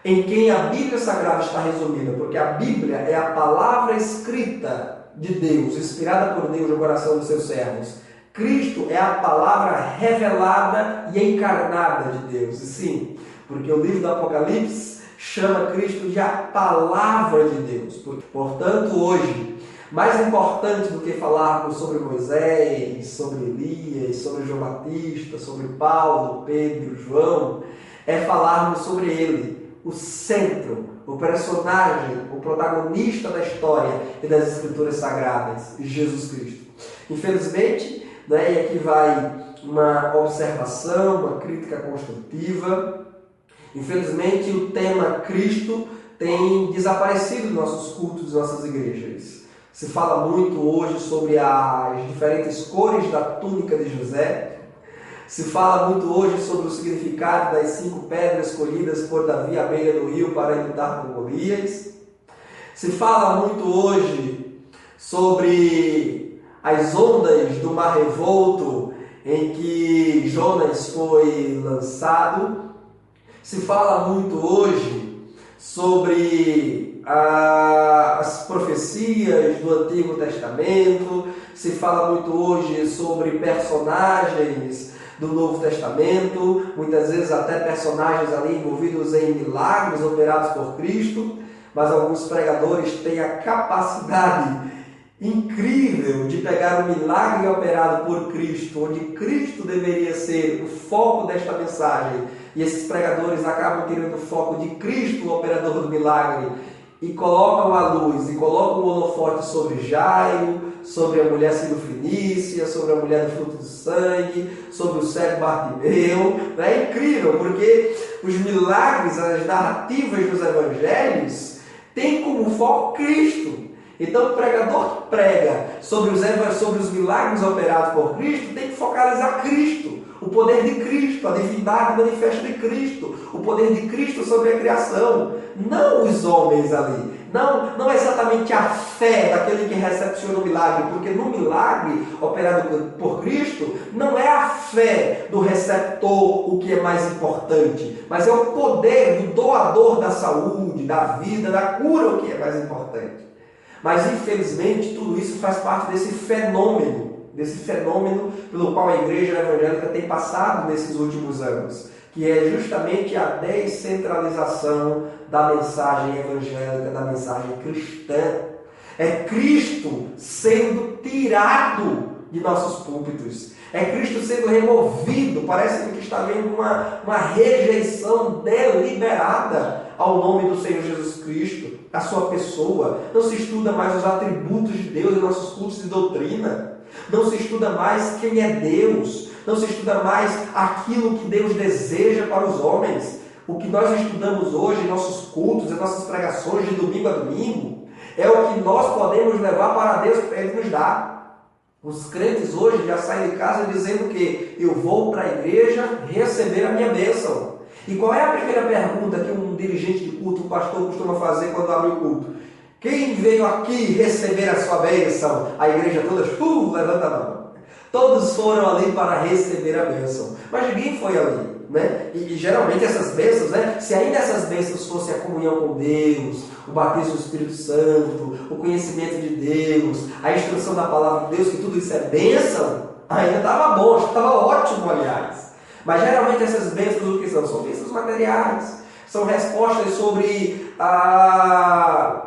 em quem a Bíblia Sagrada está resumida, porque a Bíblia é a palavra escrita de Deus, inspirada por Deus no coração dos seus servos. Cristo é a palavra revelada e encarnada de Deus. E sim, porque o livro do Apocalipse chama Cristo de a palavra de Deus. Portanto, hoje, mais importante do que falarmos sobre Moisés, sobre Elias, sobre João Batista, sobre Paulo, Pedro, João, é falarmos sobre ele, o centro, o personagem, o protagonista da história e das Escrituras Sagradas, Jesus Cristo. Infelizmente, e aqui vai uma observação, uma crítica construtiva, infelizmente o tema Cristo tem desaparecido dos nossos cultos, das nossas igrejas. Se fala muito hoje sobre as diferentes cores da túnica de José. Se fala muito hoje sobre o significado das 5 pedras escolhidas por Davi à beira do rio para lutar com Golias. Se fala muito hoje sobre as ondas do Mar Revolto em que Jonas foi lançado. Se fala muito hoje sobre as profecias do Antigo Testamento. Se fala muito hoje sobre personagens do Novo Testamento, muitas vezes até personagens ali envolvidos em milagres operados por Cristo, mas alguns pregadores têm a capacidade incrível de pegar o milagre operado por Cristo, onde Cristo deveria ser o foco desta mensagem, e esses pregadores acabam tirando o foco de Cristo, o operador do milagre, e colocam a luz, e colocam o holofote sobre Jairo, sobre a mulher sirofenícia, sobre a mulher do fruto do sangue, sobre o cego Bartimeu. É incrível, porque os milagres, as narrativas dos evangelhos têm como foco Cristo. Então o pregador que prega sobre os milagres operados por Cristo tem que focalizar Cristo, o o poder de Cristo, a divindade manifesta de Cristo, o poder de Cristo sobre a criação, não os homens ali. Não é exatamente a fé daquele que recepciona o milagre, porque no milagre operado por Cristo, não é a fé do receptor o que é mais importante, mas é o poder do doador da saúde, da vida, da cura o que é mais importante. Mas infelizmente tudo isso faz parte desse fenômeno pelo qual a igreja evangélica tem passado nesses últimos anos, que é justamente a descentralização da mensagem evangélica, da mensagem cristã. É Cristo sendo tirado de nossos púlpitos. É Cristo sendo removido. Parece que está havendo uma rejeição deliberada ao nome do Senhor Jesus Cristo, a sua pessoa. Não se estuda mais os atributos de Deus em nossos cultos de doutrina. Não se estuda mais quem é Deus. Não se estuda mais aquilo que Deus deseja para os homens. O que nós estudamos hoje em nossos cultos, em nossas pregações de domingo a domingo, é o que nós podemos levar para Deus, para Ele nos dar. Os crentes hoje já saem de casa dizendo que eu vou para a igreja receber a minha bênção. E qual é a primeira pergunta que um dirigente de culto, um pastor, costuma fazer quando abre o culto? Quem veio aqui receber a sua bênção? A igreja toda, levanta a mão. Todos foram ali para receber a bênção. Mas ninguém foi ali. Né? E geralmente essas bênçãos, né? Se ainda essas bênçãos fossem a comunhão com Deus, o batismo do Espírito Santo, o conhecimento de Deus, a instrução da palavra de Deus, que tudo isso é bênção, ainda estava bom, estava ótimo, aliás. Mas geralmente essas bênçãos o que são? São bênçãos materiais, são respostas sobre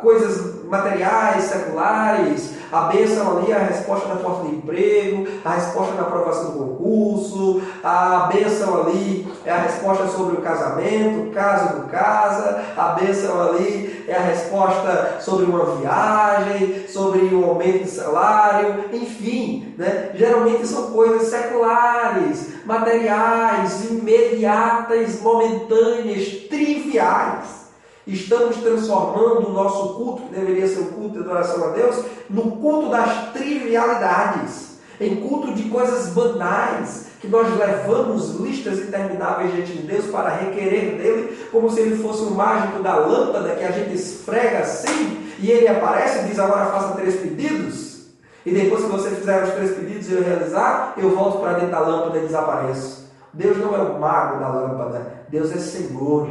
coisas materiais, seculares. A bênção ali é a resposta da porta de emprego, a resposta da aprovação do concurso, a bênção ali é a resposta sobre o casamento, caso não casa, a bênção ali é a resposta sobre uma viagem, sobre um aumento de salário, enfim, né? Geralmente são coisas seculares, materiais, imediatas, momentâneas, triviais. Estamos transformando o nosso culto, que deveria ser o culto de adoração a Deus, no culto das trivialidades, em culto de coisas banais, que nós levamos listas intermináveis diante de Deus para requerer dele, como se ele fosse um mágico da lâmpada que a gente esfrega assim, e ele aparece e diz, agora faça 3 pedidos, e depois que você fizer os 3 pedidos e eu realizar, eu volto para dentro da lâmpada e desapareço. Deus não é o mago da lâmpada, Deus é Senhor.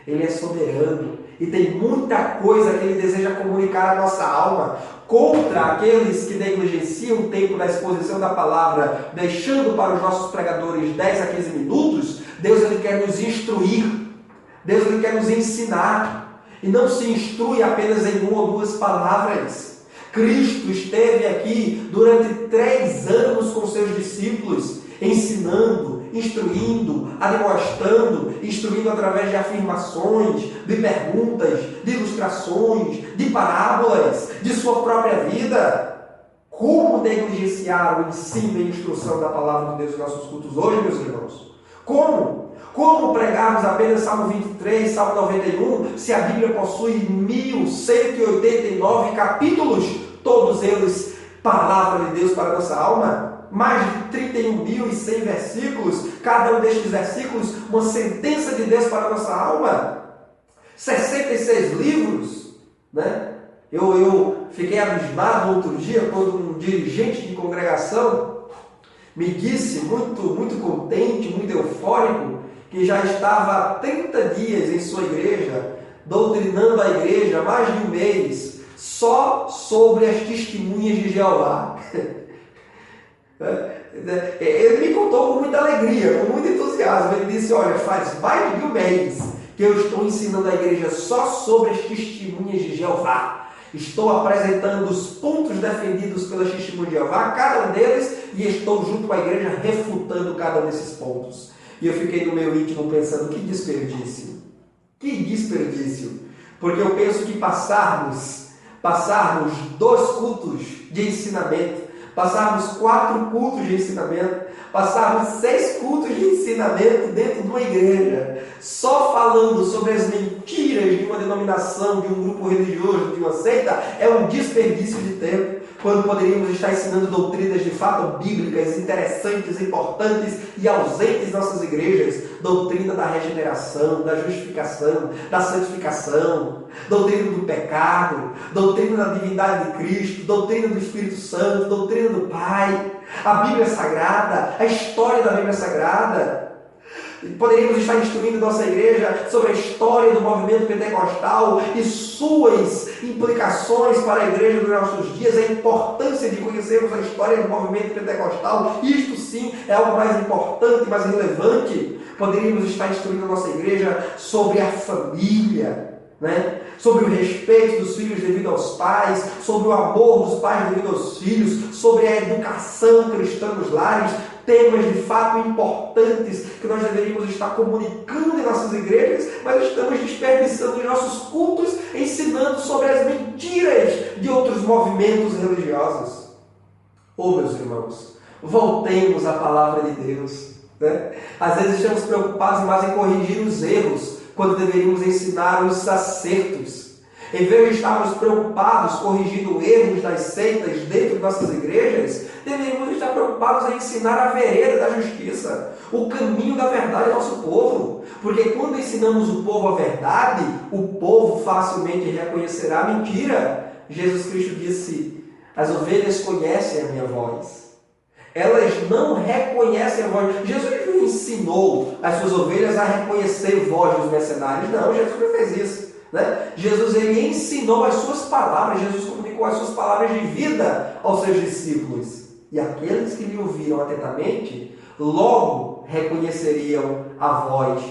Ele é soberano e tem muita coisa que Ele deseja comunicar à nossa alma contra aqueles que negligenciam o tempo da exposição da palavra, deixando para os nossos pregadores 10 a 15 minutos. Deus ele quer nos instruir, Deus ele quer nos ensinar e não se instrui apenas em 1 ou 2 palavras. Cristo esteve aqui durante 3 anos com seus discípulos, ensinando, instruindo, admoestando, instruindo através de afirmações, de perguntas, de ilustrações, de parábolas, de sua própria vida. Como negligenciar o ensino e a instrução da palavra de Deus em nossos cultos hoje, meus irmãos? Como? Como pregarmos apenas Salmo 23, Salmo 91, se a Bíblia possui 1189 capítulos, todos eles palavra de Deus para a nossa alma? Mais de 31.100 versículos, cada um destes versículos uma sentença de Deus para a nossa alma, 66 livros, né? Eu fiquei abismado outro dia quando um dirigente de congregação me disse, muito contente, muito eufórico, que já estava há 30 dias em sua igreja, doutrinando a igreja há mais de 1 mês, só sobre as testemunhas de Jeová. Ele me contou com muita alegria, com muito entusiasmo. Ele disse, olha, faz mais de 1 mês que eu estou ensinando a igreja só sobre as testemunhas de Jeová. Estou apresentando os pontos defendidos pelas testemunhas de Jeová, cada um deles, e estou junto com a igreja refutando cada um desses pontos. E eu fiquei no meu íntimo pensando, que desperdício, porque eu penso que passarmos 2 cultos de ensinamento, passarmos 4 cultos de ensinamento, passarmos 6 cultos de ensinamento dentro de uma igreja, só falando sobre as mentiras de uma denominação, de um grupo religioso, de uma seita, é um desperdício de tempo, quando poderíamos estar ensinando doutrinas de fato bíblicas, interessantes, importantes e ausentes em nossas igrejas. Doutrina da regeneração, da justificação, da santificação, doutrina do pecado, doutrina da divindade de Cristo, doutrina do Espírito Santo, doutrina do Pai, a Bíblia Sagrada, a história da Bíblia Sagrada. Poderíamos estar instruindo nossa igreja sobre a história do movimento pentecostal e suas implicações para a igreja dos nossos dias, a importância de conhecermos a história do movimento pentecostal. Isto sim é algo mais importante, mais relevante. Poderíamos estar instruindo a nossa igreja sobre a família, né? Sobre o respeito dos filhos devido aos pais, sobre o amor dos pais devido aos filhos, sobre a educação cristã nos lares, temas de fato importantes que nós deveríamos estar comunicando em nossas igrejas, mas estamos desperdiçando em nossos cultos, ensinando sobre as mentiras de outros movimentos religiosos. Meus irmãos, voltemos à palavra de Deus, né? Às vezes estamos preocupados mais em corrigir os erros, quando deveríamos ensinar os acertos. Em vez de estarmos preocupados corrigindo erros das seitas dentro de nossas igrejas, deveríamos estar preocupados em ensinar a vereda da justiça, o caminho da verdade ao nosso povo. Porque quando ensinamos o povo a verdade, o povo facilmente reconhecerá a mentira. Jesus Cristo disse: as ovelhas conhecem a minha voz. Elas não reconhecem a voz. Jesus não ensinou as suas ovelhas a reconhecer a voz dos mercenários. Não, Jesus não fez isso, né? Jesus ele ensinou as suas palavras. Jesus comunicou as suas palavras de vida aos seus discípulos. E aqueles que lhe ouviram atentamente, logo reconheceriam a voz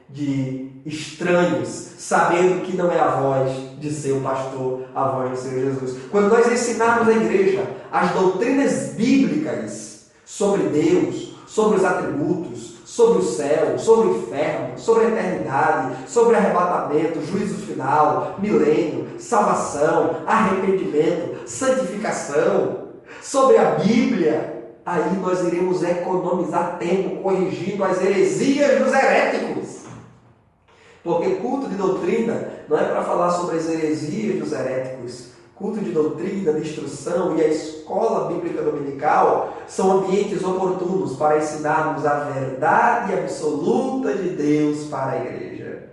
de estranhos, sabendo que não é a voz de seu pastor, a voz do Senhor Jesus. Quando nós ensinarmos a igreja as doutrinas bíblicas sobre Deus, sobre os atributos, sobre o céu, sobre o inferno, sobre a eternidade, sobre arrebatamento, juízo final, milênio, salvação, arrependimento, santificação, sobre a Bíblia, aí nós iremos economizar tempo corrigindo as heresias dos heréticos. Porque culto de doutrina não é para falar sobre as heresias dos heréticos. Culto de doutrina, de instrução e a escola bíblica dominical são ambientes oportunos para ensinarmos a verdade absoluta de Deus para a igreja.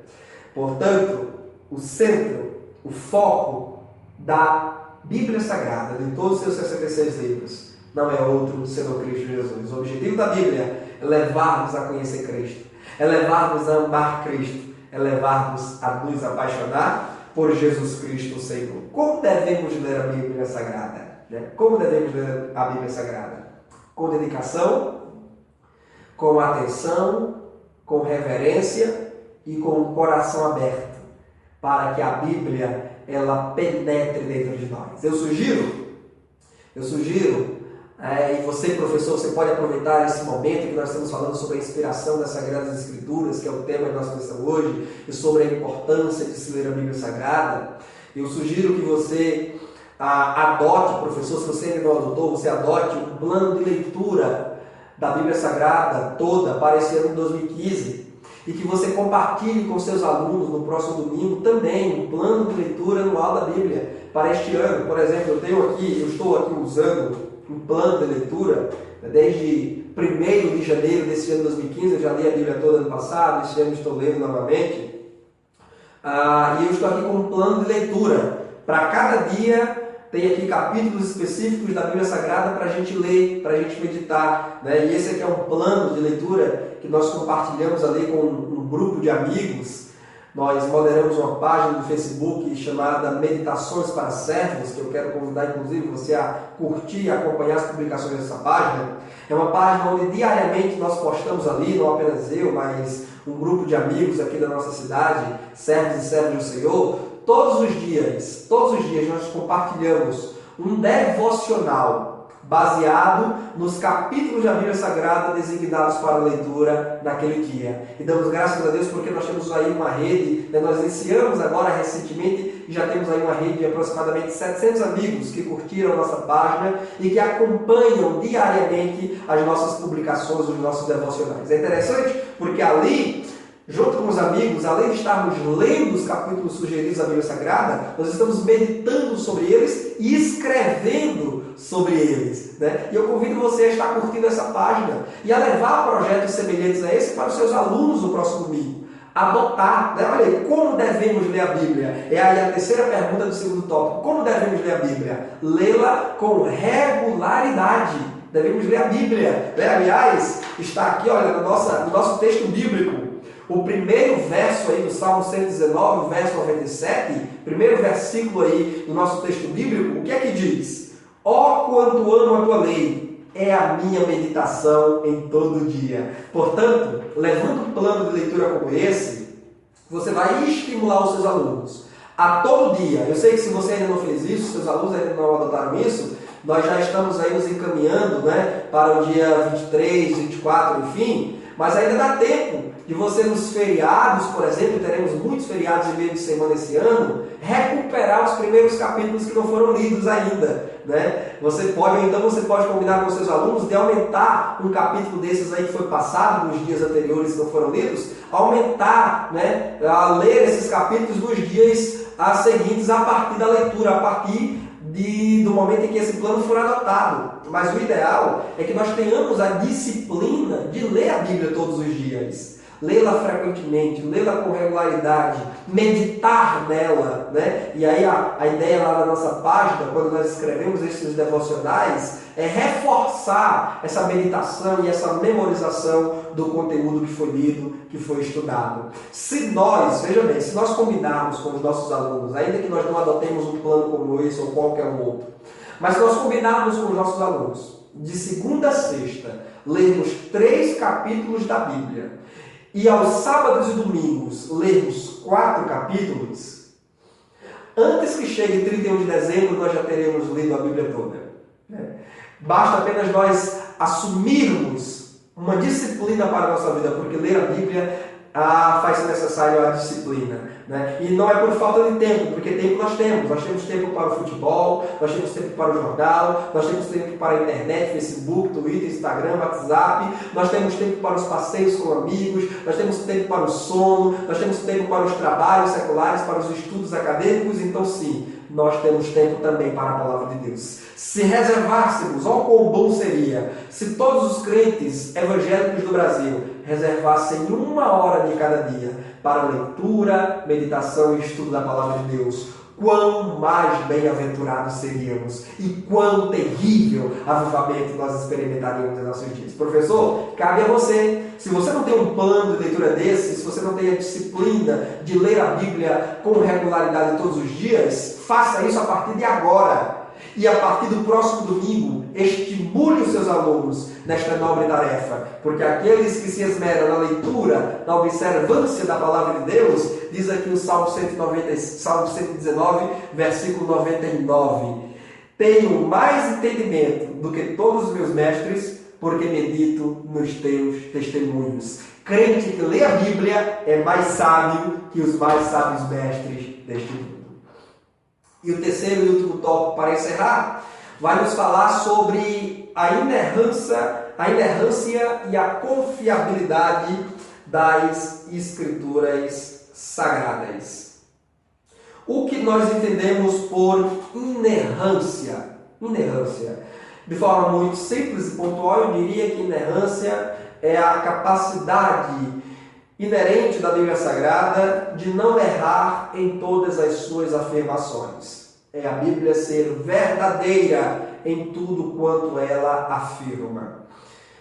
Portanto, o centro, o foco da Bíblia Sagrada, de todos os seus 66 livros, não é outro senão Cristo Jesus. O objetivo da Bíblia é levar-nos a conhecer Cristo, é levar-nos a amar Cristo, é levar-nos a nos apaixonar por Jesus Cristo, o Senhor. Como devemos ler a Bíblia Sagrada? Como devemos ler a Bíblia Sagrada? Com dedicação, com atenção, com reverência e com o coração aberto, para que a Bíblia ela penetre dentro de nós. Eu sugiro, e você, professor, você pode aproveitar esse momento que nós estamos falando sobre a inspiração das Sagradas Escrituras, que é o tema da nossa lição hoje, e sobre a importância de se ler a Bíblia Sagrada. Eu sugiro que você adote, professor, se você ainda não adotou, você adote um plano de leitura da Bíblia Sagrada toda para esse ano de 2015, e que você compartilhe com seus alunos no próximo domingo também um plano de leitura anual da Bíblia para este ano. Por exemplo, eu estou aqui usando um plano de leitura desde 1º de janeiro desse ano de 2015, eu já li a Bíblia toda ano passado, este ano estou lendo novamente, e eu estou aqui com um plano de leitura. Para cada dia tem aqui capítulos específicos da Bíblia Sagrada para a gente ler, para a gente meditar, né? E esse aqui é um plano de leitura que nós compartilhamos ali com um grupo de amigos. Nós moderamos uma página no Facebook chamada Meditações para Servos, que eu quero convidar, inclusive, você a curtir e acompanhar as publicações dessa página. É uma página onde diariamente nós postamos ali, não apenas eu, mas um grupo de amigos aqui da nossa cidade, servos e servas do Senhor. Todos os dias nós compartilhamos um devocional baseado nos capítulos da Bíblia Sagrada designados para a leitura naquele dia. E damos graças a Deus porque nós temos aí uma rede, né? Nós iniciamos agora recentemente e já temos aí uma rede de aproximadamente 700 amigos que curtiram a nossa página e que acompanham diariamente as nossas publicações, os nossos devocionais. É interessante porque ali Junto com os amigos, além de estarmos lendo os capítulos sugeridos da Bíblia Sagrada, nós estamos meditando sobre eles e escrevendo sobre eles, né? E eu convido você a estar curtindo essa página e a levar projetos semelhantes a esse para os seus alunos no próximo domingo. Adotar, né? Olha aí, como devemos ler a Bíblia? É aí a terceira pergunta do segundo tópico. Como devemos ler a Bíblia? Lê-la com regularidade. Devemos ler a Bíblia, né? Aliás, está aqui, olha, no nosso texto bíblico. O primeiro verso aí do Salmo 119, verso 97, primeiro versículo aí do nosso texto bíblico, o que é que diz? Ó, quanto amo a tua lei, é a minha meditação em todo dia. Portanto, levando um plano de leitura como esse, você vai estimular os seus alunos a todo dia. Eu sei que se você ainda não fez isso, seus alunos ainda não adotaram isso, nós já estamos aí nos encaminhando, né, para o dia 23, 24, enfim, mas ainda dá tempo de você nos feriados, por exemplo, teremos muitos feriados de meio de semana esse ano, recuperar os primeiros capítulos que não foram lidos ainda, né? Você pode combinar com seus alunos de aumentar um capítulo desses aí que foi passado nos dias anteriores que não foram lidos, aumentar, né, a ler esses capítulos nos dias seguintes a partir da leitura, a partir do momento em que esse plano for adotado. Mas o ideal é que nós tenhamos a disciplina de ler a Bíblia todos os dias. Lê-la frequentemente, lê-la com regularidade, meditar nela, né? E aí a ideia lá na nossa página, quando nós escrevemos esses devocionais, é reforçar essa meditação e essa memorização do conteúdo que foi lido, que foi estudado. Veja bem, se nós combinarmos com os nossos alunos, ainda que nós não adotemos um plano como esse ou qualquer outro, mas se nós combinarmos com os nossos alunos, de segunda a sexta, lermos 3 capítulos da Bíblia, e aos sábados e domingos lermos 4 capítulos, antes que chegue 31 de dezembro, nós já teremos lido a Bíblia toda. Basta apenas nós assumirmos uma disciplina para a nossa vida, porque ler a Bíblia faz necessário a disciplina, né? E não é por falta de tempo, porque tempo nós temos. Nós temos tempo para o futebol, nós temos tempo para o jornal, nós temos tempo para a internet, Facebook, Twitter, Instagram, WhatsApp, nós temos tempo para os passeios com amigos, nós temos tempo para o sono, nós temos tempo para os trabalhos seculares, para os estudos acadêmicos. Então sim, nós temos tempo também para a palavra de Deus. Se reservássemos, olha quão bom seria se todos os crentes evangélicos do Brasil reservassem 1 hora de cada dia para leitura, meditação e estudo da palavra de Deus. Quão mais bem-aventurados seríamos e quão terrível avivamento nós experimentaríamos em nossos dias. Professor, cabe a você. Se você não tem um plano de leitura desse, se você não tem a disciplina de ler a Bíblia com regularidade todos os dias, faça isso a partir de agora. E a partir do próximo domingo, estimule os seus alunos nesta nobre tarefa, porque aqueles que se esmeram na leitura, na observância da palavra de Deus, diz aqui o Salmo 119, versículo 99, tenho mais entendimento do que todos os meus mestres, porque medito nos teus testemunhos. Crente que lê a Bíblia é mais sábio que os mais sábios mestres deste mundo. E o terceiro e último tópico para encerrar vai nos falar sobre a inerrância e a confiabilidade das Escrituras Sagradas. O que nós entendemos por inerrância? De forma muito simples e pontual, eu diria que inerrância é a capacidade inerente da Bíblia Sagrada de não errar em todas as suas afirmações. É a Bíblia ser verdadeira em tudo quanto ela afirma.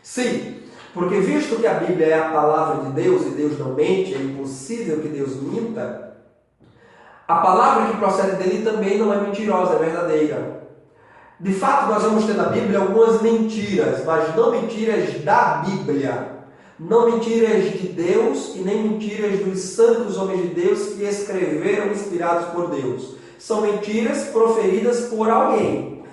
Sim, porque visto que a Bíblia é a palavra de Deus e Deus não mente, é impossível que Deus minta, a palavra que procede dele também não é mentirosa, é verdadeira. De fato, nós vamos ter na Bíblia algumas mentiras, mas não mentiras da Bíblia. Não mentiras de Deus e nem mentiras dos santos homens de Deus que escreveram inspirados por Deus. São mentiras proferidas por alguém.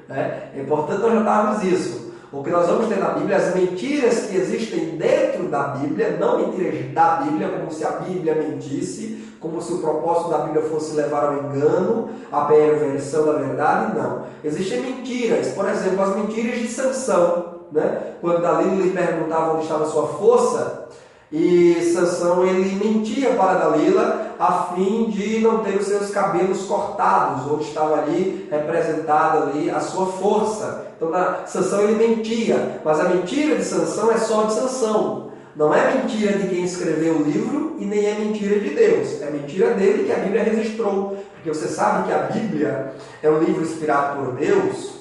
É importante nós notarmos isso. O que nós vamos ter na Bíblia, as mentiras que existem dentro da Bíblia, não mentiras da Bíblia, como se a Bíblia mentisse, como se o propósito da Bíblia fosse levar ao engano, à perversão da verdade, não. Existem mentiras, por exemplo, as mentiras de Sansão. Né? Quando Dalila lhe perguntava onde estava a sua força, E Sansão, ele mentia para Dalila a fim de não ter os seus cabelos cortados, onde estava ali representada ali a sua força. Então, Sansão, ele mentia, mas a mentira de Sansão é só de Sansão. Não é mentira de quem escreveu o livro e nem é mentira de Deus. É mentira dele que a Bíblia registrou. Porque você sabe que a Bíblia é um livro inspirado por Deus,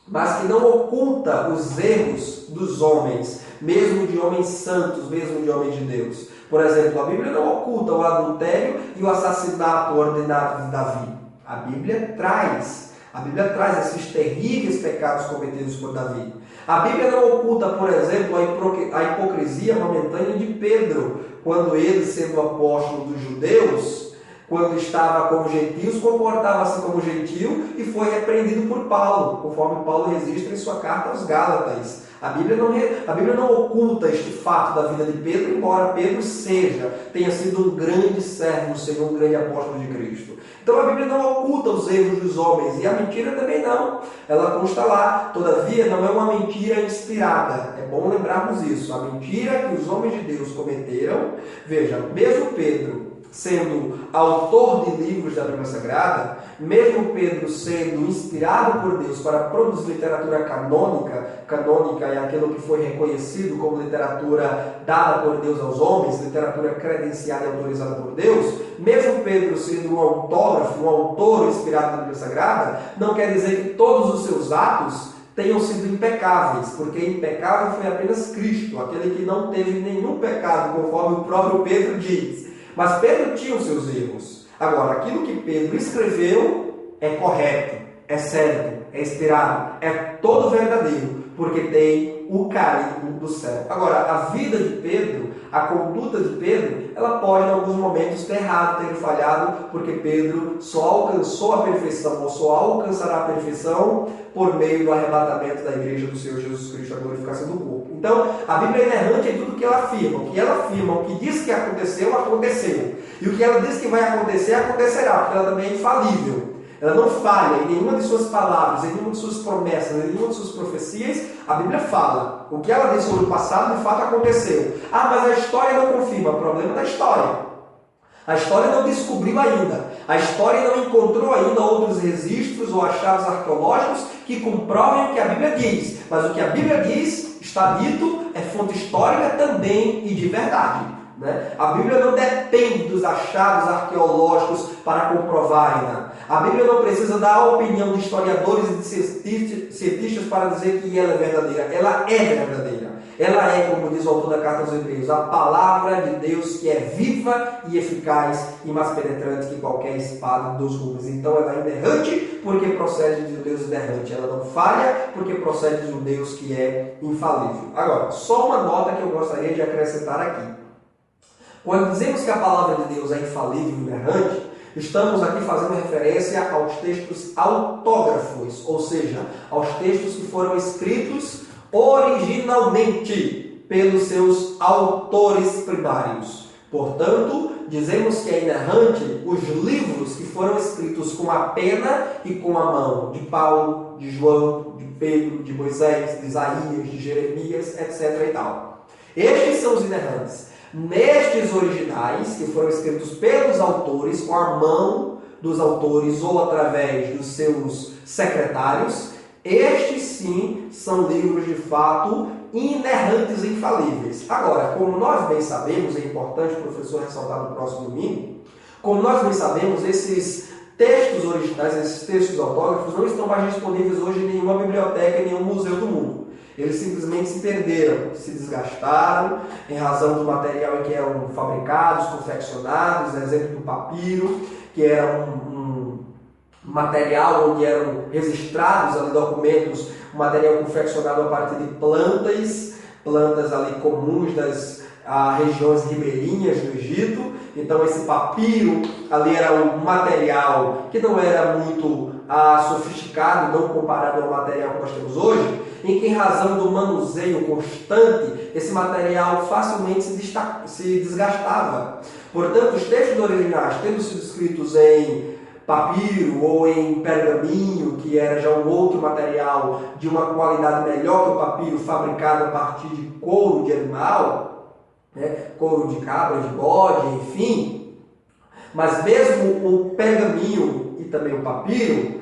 mas que não oculta os erros dos homens, mesmo de homens santos, mesmo de homens de Deus. Por exemplo, a Bíblia não oculta o adultério e o assassinato ordenado de Davi. A Bíblia traz esses terríveis pecados cometidos por Davi. A Bíblia não oculta, por exemplo, a hipocrisia momentânea de Pedro, quando ele, sendo apóstolo dos judeus, quando estava como gentios, comportava-se como gentio e foi repreendido por Paulo, conforme Paulo registra em sua carta aos Gálatas. A Bíblia não oculta este fato da vida de Pedro, embora Pedro tenha sido um grande servo do Senhor, um grande apóstolo de Cristo. Então a Bíblia não oculta os erros dos homens, e a mentira também não. Ela consta lá. Todavia, não é uma mentira inspirada. É bom lembrarmos isso. A mentira que os homens de Deus cometeram, veja, mesmo Pedro sendo autor de livros da Bíblia Sagrada, mesmo Pedro sendo inspirado por Deus para produzir literatura canônica é aquilo que foi reconhecido como literatura dada por Deus aos homens, literatura credenciada e autorizada por Deus, mesmo Pedro sendo um autor inspirado na Bíblia Sagrada, não quer dizer que todos os seus atos tenham sido impecáveis, porque impecável foi apenas Cristo, aquele que não teve nenhum pecado, conforme o próprio Pedro diz. Mas Pedro tinha os seus erros. Agora, aquilo que Pedro escreveu é correto, é certo, é inspirado, é todo verdadeiro, porque tem o carimbo do céu. Agora, a vida de Pedro, a conduta de Pedro, ela pode em alguns momentos ter errado, ter falhado, porque Pedro só alcançou a perfeição, ou só alcançará a perfeição por meio do arrebatamento da igreja do Senhor Jesus Cristo, a glorificação do corpo. Então, a Bíblia é inerrante em tudo que ela afirma. O que ela afirma, o que diz que aconteceu, aconteceu. E o que ela diz que vai acontecer, acontecerá, porque ela também é infalível. Ela não falha em nenhuma de suas palavras, em nenhuma de suas promessas, em nenhuma de suas profecias. A Bíblia fala. O que ela diz sobre o passado, de fato, aconteceu. Ah, mas a história não confirma. O problema da história. A história não descobriu ainda. A história não encontrou ainda outros registros ou achados arqueológicos que comprovem o que a Bíblia diz. Mas o que a Bíblia diz, está dito, é fonte histórica também e de verdade. A Bíblia não depende dos achados arqueológicos para comprovar ainda. A Bíblia não precisa da opinião de historiadores e de cientistas para dizer que ela é verdadeira. Ela é verdadeira. Ela é, como diz o autor da carta aos Hebreus, a palavra de Deus que é viva e eficaz e mais penetrante que qualquer espada dos gumes. Então ela é inerrante porque procede de um Deus inerrante. Ela não falha porque procede de um Deus que é infalível. Agora, só uma nota que eu gostaria de acrescentar aqui. Quando dizemos que a palavra de Deus é infalível e inerrante, estamos aqui fazendo referência aos textos autógrafos, ou seja, aos textos que foram escritos originalmente pelos seus autores primários. Portanto, dizemos que é inerrante os livros que foram escritos com a pena e com a mão, de Paulo, de João, de Pedro, de Moisés, de Isaías, de Jeremias, etc. e tal. Estes são os inerrantes. Nestes originais, que foram escritos pelos autores, com a mão dos autores ou através dos seus secretários, estes sim são livros de fato inerrantes e infalíveis. Agora, como nós bem sabemos, é importante o professor ressaltar no próximo domingo, como nós bem sabemos, esses textos originais, esses textos autógrafos não estão mais disponíveis hoje em nenhuma biblioteca, em nenhum museu do mundo. Eles simplesmente se perderam, se desgastaram em razão do material em que eram fabricados, confeccionados, exemplo do papiro, que era um material onde eram registrados ali documentos, um material confeccionado a partir de plantas ali comuns das regiões ribeirinhas do Egito. Então esse papiro ali era um material que não era muito sofisticado, não comparado ao material que nós temos hoje, em que, em razão do manuseio constante, esse material facilmente se desgastava. Portanto, os textos originais, tendo sido escritos em papiro ou em pergaminho, que era já um outro material de uma qualidade melhor que o papiro, fabricado a partir de couro de animal, né? Couro de cabra, de bode, enfim. Mas mesmo o pergaminho e também o papiro,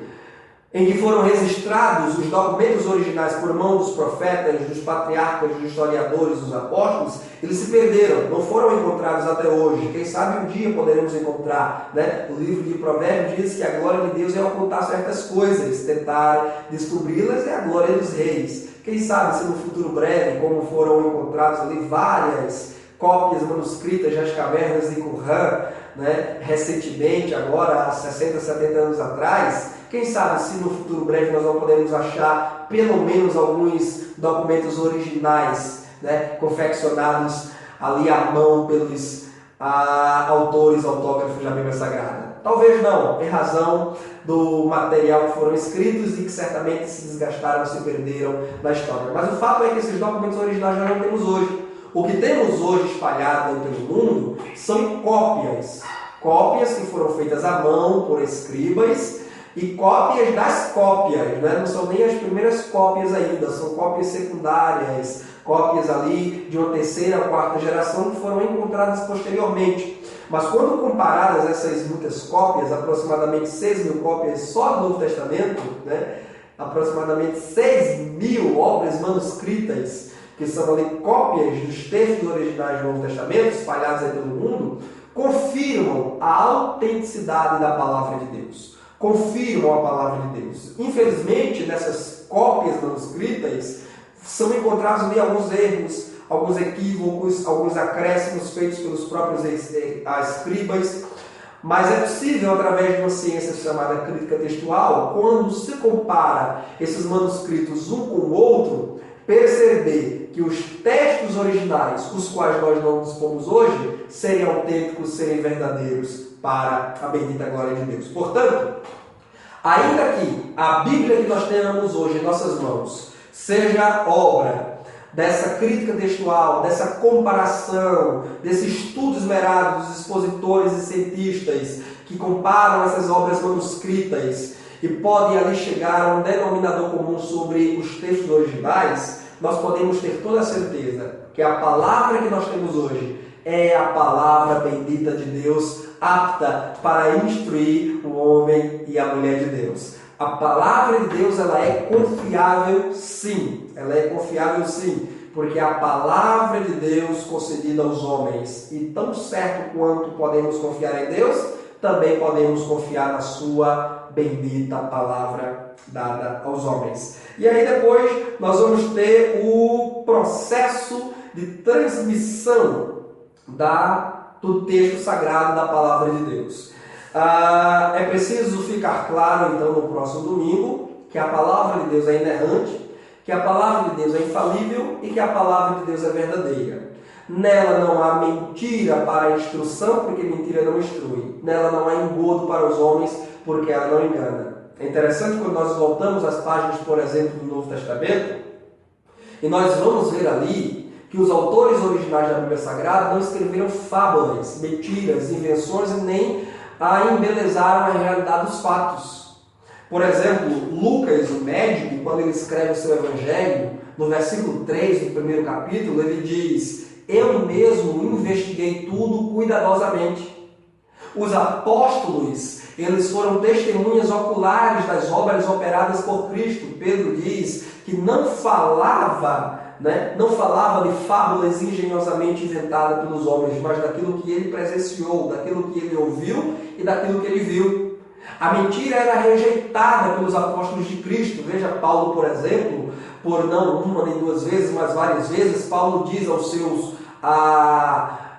em que foram registrados os documentos originais por mão dos profetas, dos patriarcas, dos historiadores, dos apóstolos, eles se perderam, não foram encontrados até hoje. Quem sabe um dia poderemos encontrar, né? O livro de Provérbios diz que a glória de Deus é ocultar certas coisas, tentar descobri-las é a glória dos reis. Quem sabe se no futuro breve, como foram encontrados ali várias cópias manuscritas das cavernas de Qumran, né? Recentemente, agora há 60, 70 anos atrás, quem sabe se no futuro breve nós não podemos achar pelo menos alguns documentos originais, né, confeccionados ali à mão pelos autores, autógrafos da Bíblia Sagrada. Talvez não, em razão do material que foram escritos e que certamente se desgastaram, se perderam na história. Mas o fato é que esses documentos originais nós não temos hoje. O que temos hoje espalhado pelo mundo são cópias. Cópias que foram feitas à mão por escribas, e cópias das cópias, né? Não são nem as primeiras cópias ainda, são cópias secundárias, cópias ali de uma terceira ou quarta geração que foram encontradas posteriormente. Mas quando comparadas essas muitas cópias, aproximadamente 6.000 cópias só do Novo Testamento, né? Aproximadamente 6.000 obras manuscritas, que são ali cópias dos textos originais do Novo Testamento, espalhados aí pelo mundo, confirmam a autenticidade da palavra de Deus. Confirmam a palavra de Deus. Infelizmente, nessas cópias manuscritas, são encontrados ali alguns erros, alguns equívocos, alguns acréscimos feitos pelos próprios escribas, mas é possível, através de uma ciência chamada crítica textual, quando se compara esses manuscritos um com o outro, perceber que os textos originais, os quais nós não dispomos hoje, serem autênticos, serem verdadeiros para a bendita glória de Deus. Portanto, ainda que a Bíblia que nós tenhamos hoje em nossas mãos seja obra dessa crítica textual, dessa comparação, desse estudo esmerado dos expositores e cientistas que comparam essas obras manuscritas e podem ali chegar a um denominador comum sobre os textos originais, nós podemos ter toda a certeza que a palavra que nós temos hoje é a palavra bendita de Deus, apta para instruir o homem e a mulher de Deus. A palavra de Deus, ela é confiável sim. Ela é confiável sim, porque a palavra de Deus concedida aos homens, e tão certo quanto podemos confiar em Deus, também podemos confiar na sua bendita palavra dada aos homens. E aí depois nós vamos ter o processo de transmissão do texto sagrado da palavra de Deus. É preciso ficar claro, então, no próximo domingo, que a palavra de Deus é inerrante, que a palavra de Deus é infalível e que a palavra de Deus é verdadeira. Nela não há mentira para a instrução, porque mentira não instrui. Nela não há engodo para os homens, porque ela não engana. É interessante quando nós voltamos às páginas, por exemplo, do Novo Testamento, e nós vamos ver ali que os autores originais da Bíblia Sagrada não escreveram fábulas, mentiras, invenções e nem embelezaram a realidade dos fatos. Por exemplo, Lucas, o médico, quando ele escreve o seu evangelho, no versículo 3 do primeiro capítulo, ele diz: eu mesmo investiguei tudo cuidadosamente. Os apóstolos, eles foram testemunhas oculares das obras operadas por Cristo. Pedro diz que não falava de fábulas engenhosamente inventadas pelos homens, mas daquilo que ele presenciou, daquilo que ele ouviu e daquilo que ele viu. A mentira era rejeitada pelos apóstolos de Cristo. Veja Paulo, por exemplo, por não uma nem duas vezes, mas várias vezes, Paulo diz aos seus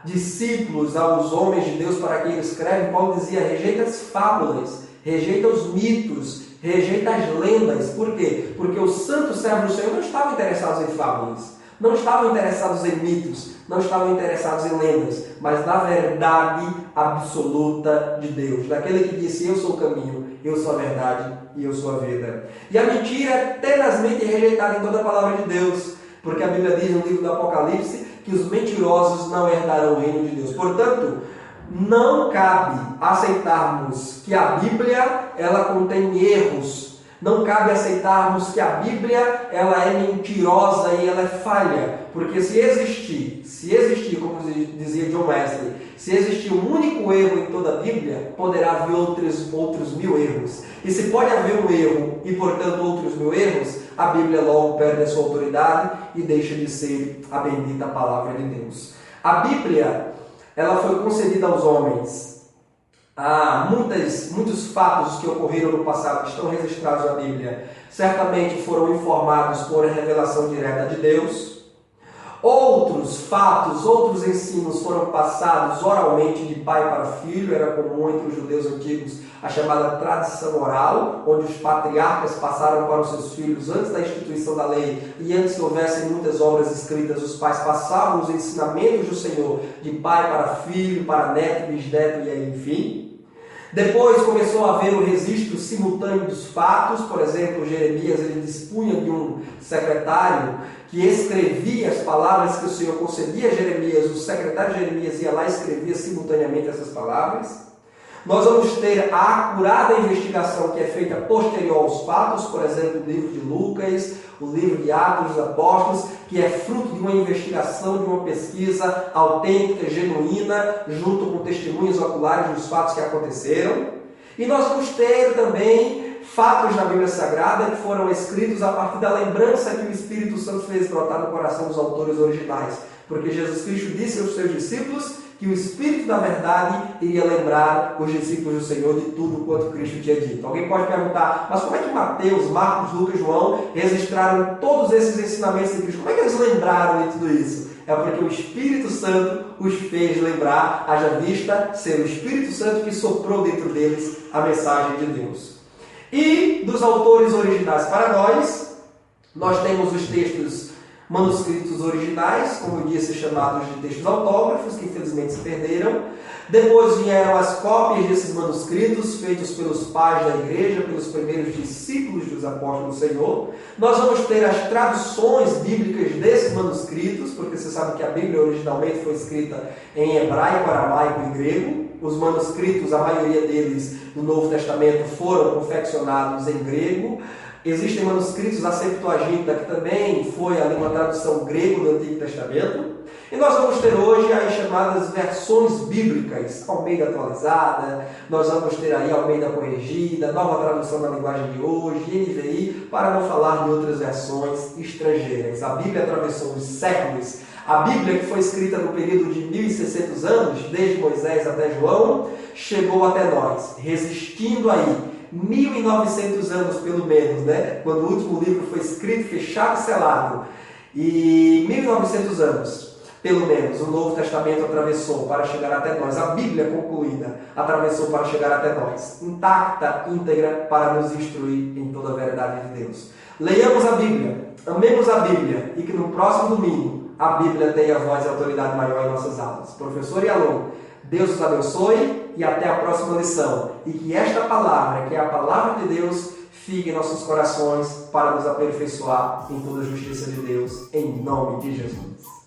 discípulos, aos homens de Deus para quem ele escreve, Paulo dizia: rejeita as fábulas, rejeita os mitos, rejeita as lendas. Por quê? Porque os santos servos do Senhor não estavam interessados em fábulas, não estavam interessados em mitos, não estavam interessados em lendas, mas na verdade absoluta de Deus, daquele que disse: eu sou o caminho, eu sou a verdade e eu sou a vida. E a mentira é tenazmente rejeitada em toda a palavra de Deus, porque a Bíblia diz no livro do Apocalipse que os mentirosos não herdarão o reino de Deus. Portanto, não cabe aceitarmos que a Bíblia ela contém erros, Não cabe aceitarmos que a Bíblia ela é mentirosa e ela é falha, porque se existir, como dizia John Wesley, se existir um único erro em toda a Bíblia, poderá haver outros 1000 erros. E se pode haver um erro e, portanto, outros 1000 erros, a Bíblia logo perde a sua autoridade e deixa de ser a bendita palavra de Deus. A Bíblia ela foi concedida aos homens. Há muitos fatos que ocorreram no passado que estão registrados na Bíblia. Certamente foram informados por revelação direta de Deus. Outros fatos, outros ensinos foram passados oralmente de pai para filho. Era comum entre os judeus antigos a chamada tradição oral, onde os patriarcas passaram para os seus filhos antes da instituição da lei e antes que houvessem muitas obras escritas, os pais passavam os ensinamentos do Senhor de pai para filho, para neto, bisneto e aí, enfim. Depois começou a haver o registro simultâneo dos fatos. Por exemplo, Jeremias ele dispunha de um secretário que escrevia as palavras que o Senhor concedia a Jeremias. O secretário Jeremias ia lá e escrevia simultaneamente essas palavras. Nós vamos ter a acurada investigação que é feita posterior aos fatos, por exemplo, o livro de Lucas, o livro de Atos dos Apóstolos, que é fruto de uma investigação, de uma pesquisa autêntica, genuína, junto com testemunhos oculares dos fatos que aconteceram. E nós vamos ter também fatos na Bíblia Sagrada que foram escritos a partir da lembrança que o Espírito Santo fez brotar no coração dos autores originais. Porque Jesus Cristo disse aos seus discípulos que o Espírito da verdade iria lembrar os discípulos do Senhor de tudo quanto Cristo tinha dito. Alguém pode perguntar, mas como é que Mateus, Marcos, Lucas e João registraram todos esses ensinamentos de Cristo? Como é que eles lembraram de tudo isso? É porque o Espírito Santo os fez lembrar, haja vista ser o Espírito Santo que soprou dentro deles a mensagem de Deus. E dos autores originais para nós temos os textos manuscritos originais, como eu disse, chamados de textos autógrafos, que infelizmente se perderam. Depois vieram as cópias desses manuscritos, feitos pelos pais da igreja, pelos primeiros discípulos dos apóstolos do Senhor. Nós vamos ter as traduções bíblicas desses manuscritos, porque você sabe que a Bíblia originalmente foi escrita em hebraico, aramaico e grego. Os manuscritos, a maioria deles do Novo Testamento, foram confeccionados em grego. Existem manuscritos, a Septuaginta, que também foi ali uma tradução grego do Antigo Testamento. E nós vamos ter hoje as chamadas versões bíblicas, Almeida atualizada, nós vamos ter aí Almeida corrigida, nova tradução na linguagem de hoje, NVI, para não falar de outras versões estrangeiras. A Bíblia atravessou os séculos. A Bíblia, que foi escrita no período de 1.600 anos, desde Moisés até João, chegou até nós, resistindo aí 1.900 anos pelo menos, né? Quando o último livro foi escrito, fechado e selado. E 1.900 anos, pelo menos, o Novo Testamento atravessou para chegar até nós. A Bíblia concluída atravessou para chegar até nós. Intacta, íntegra, para nos instruir em toda a verdade de Deus. Leiamos a Bíblia, amemos a Bíblia e que no próximo domingo a Bíblia tenha voz e autoridade maior em nossas aulas. Professor e aluno, Deus os abençoe e até a próxima lição. E que esta palavra, que é a palavra de Deus, fique em nossos corações para nos aperfeiçoar em toda a justiça de Deus, em nome de Jesus.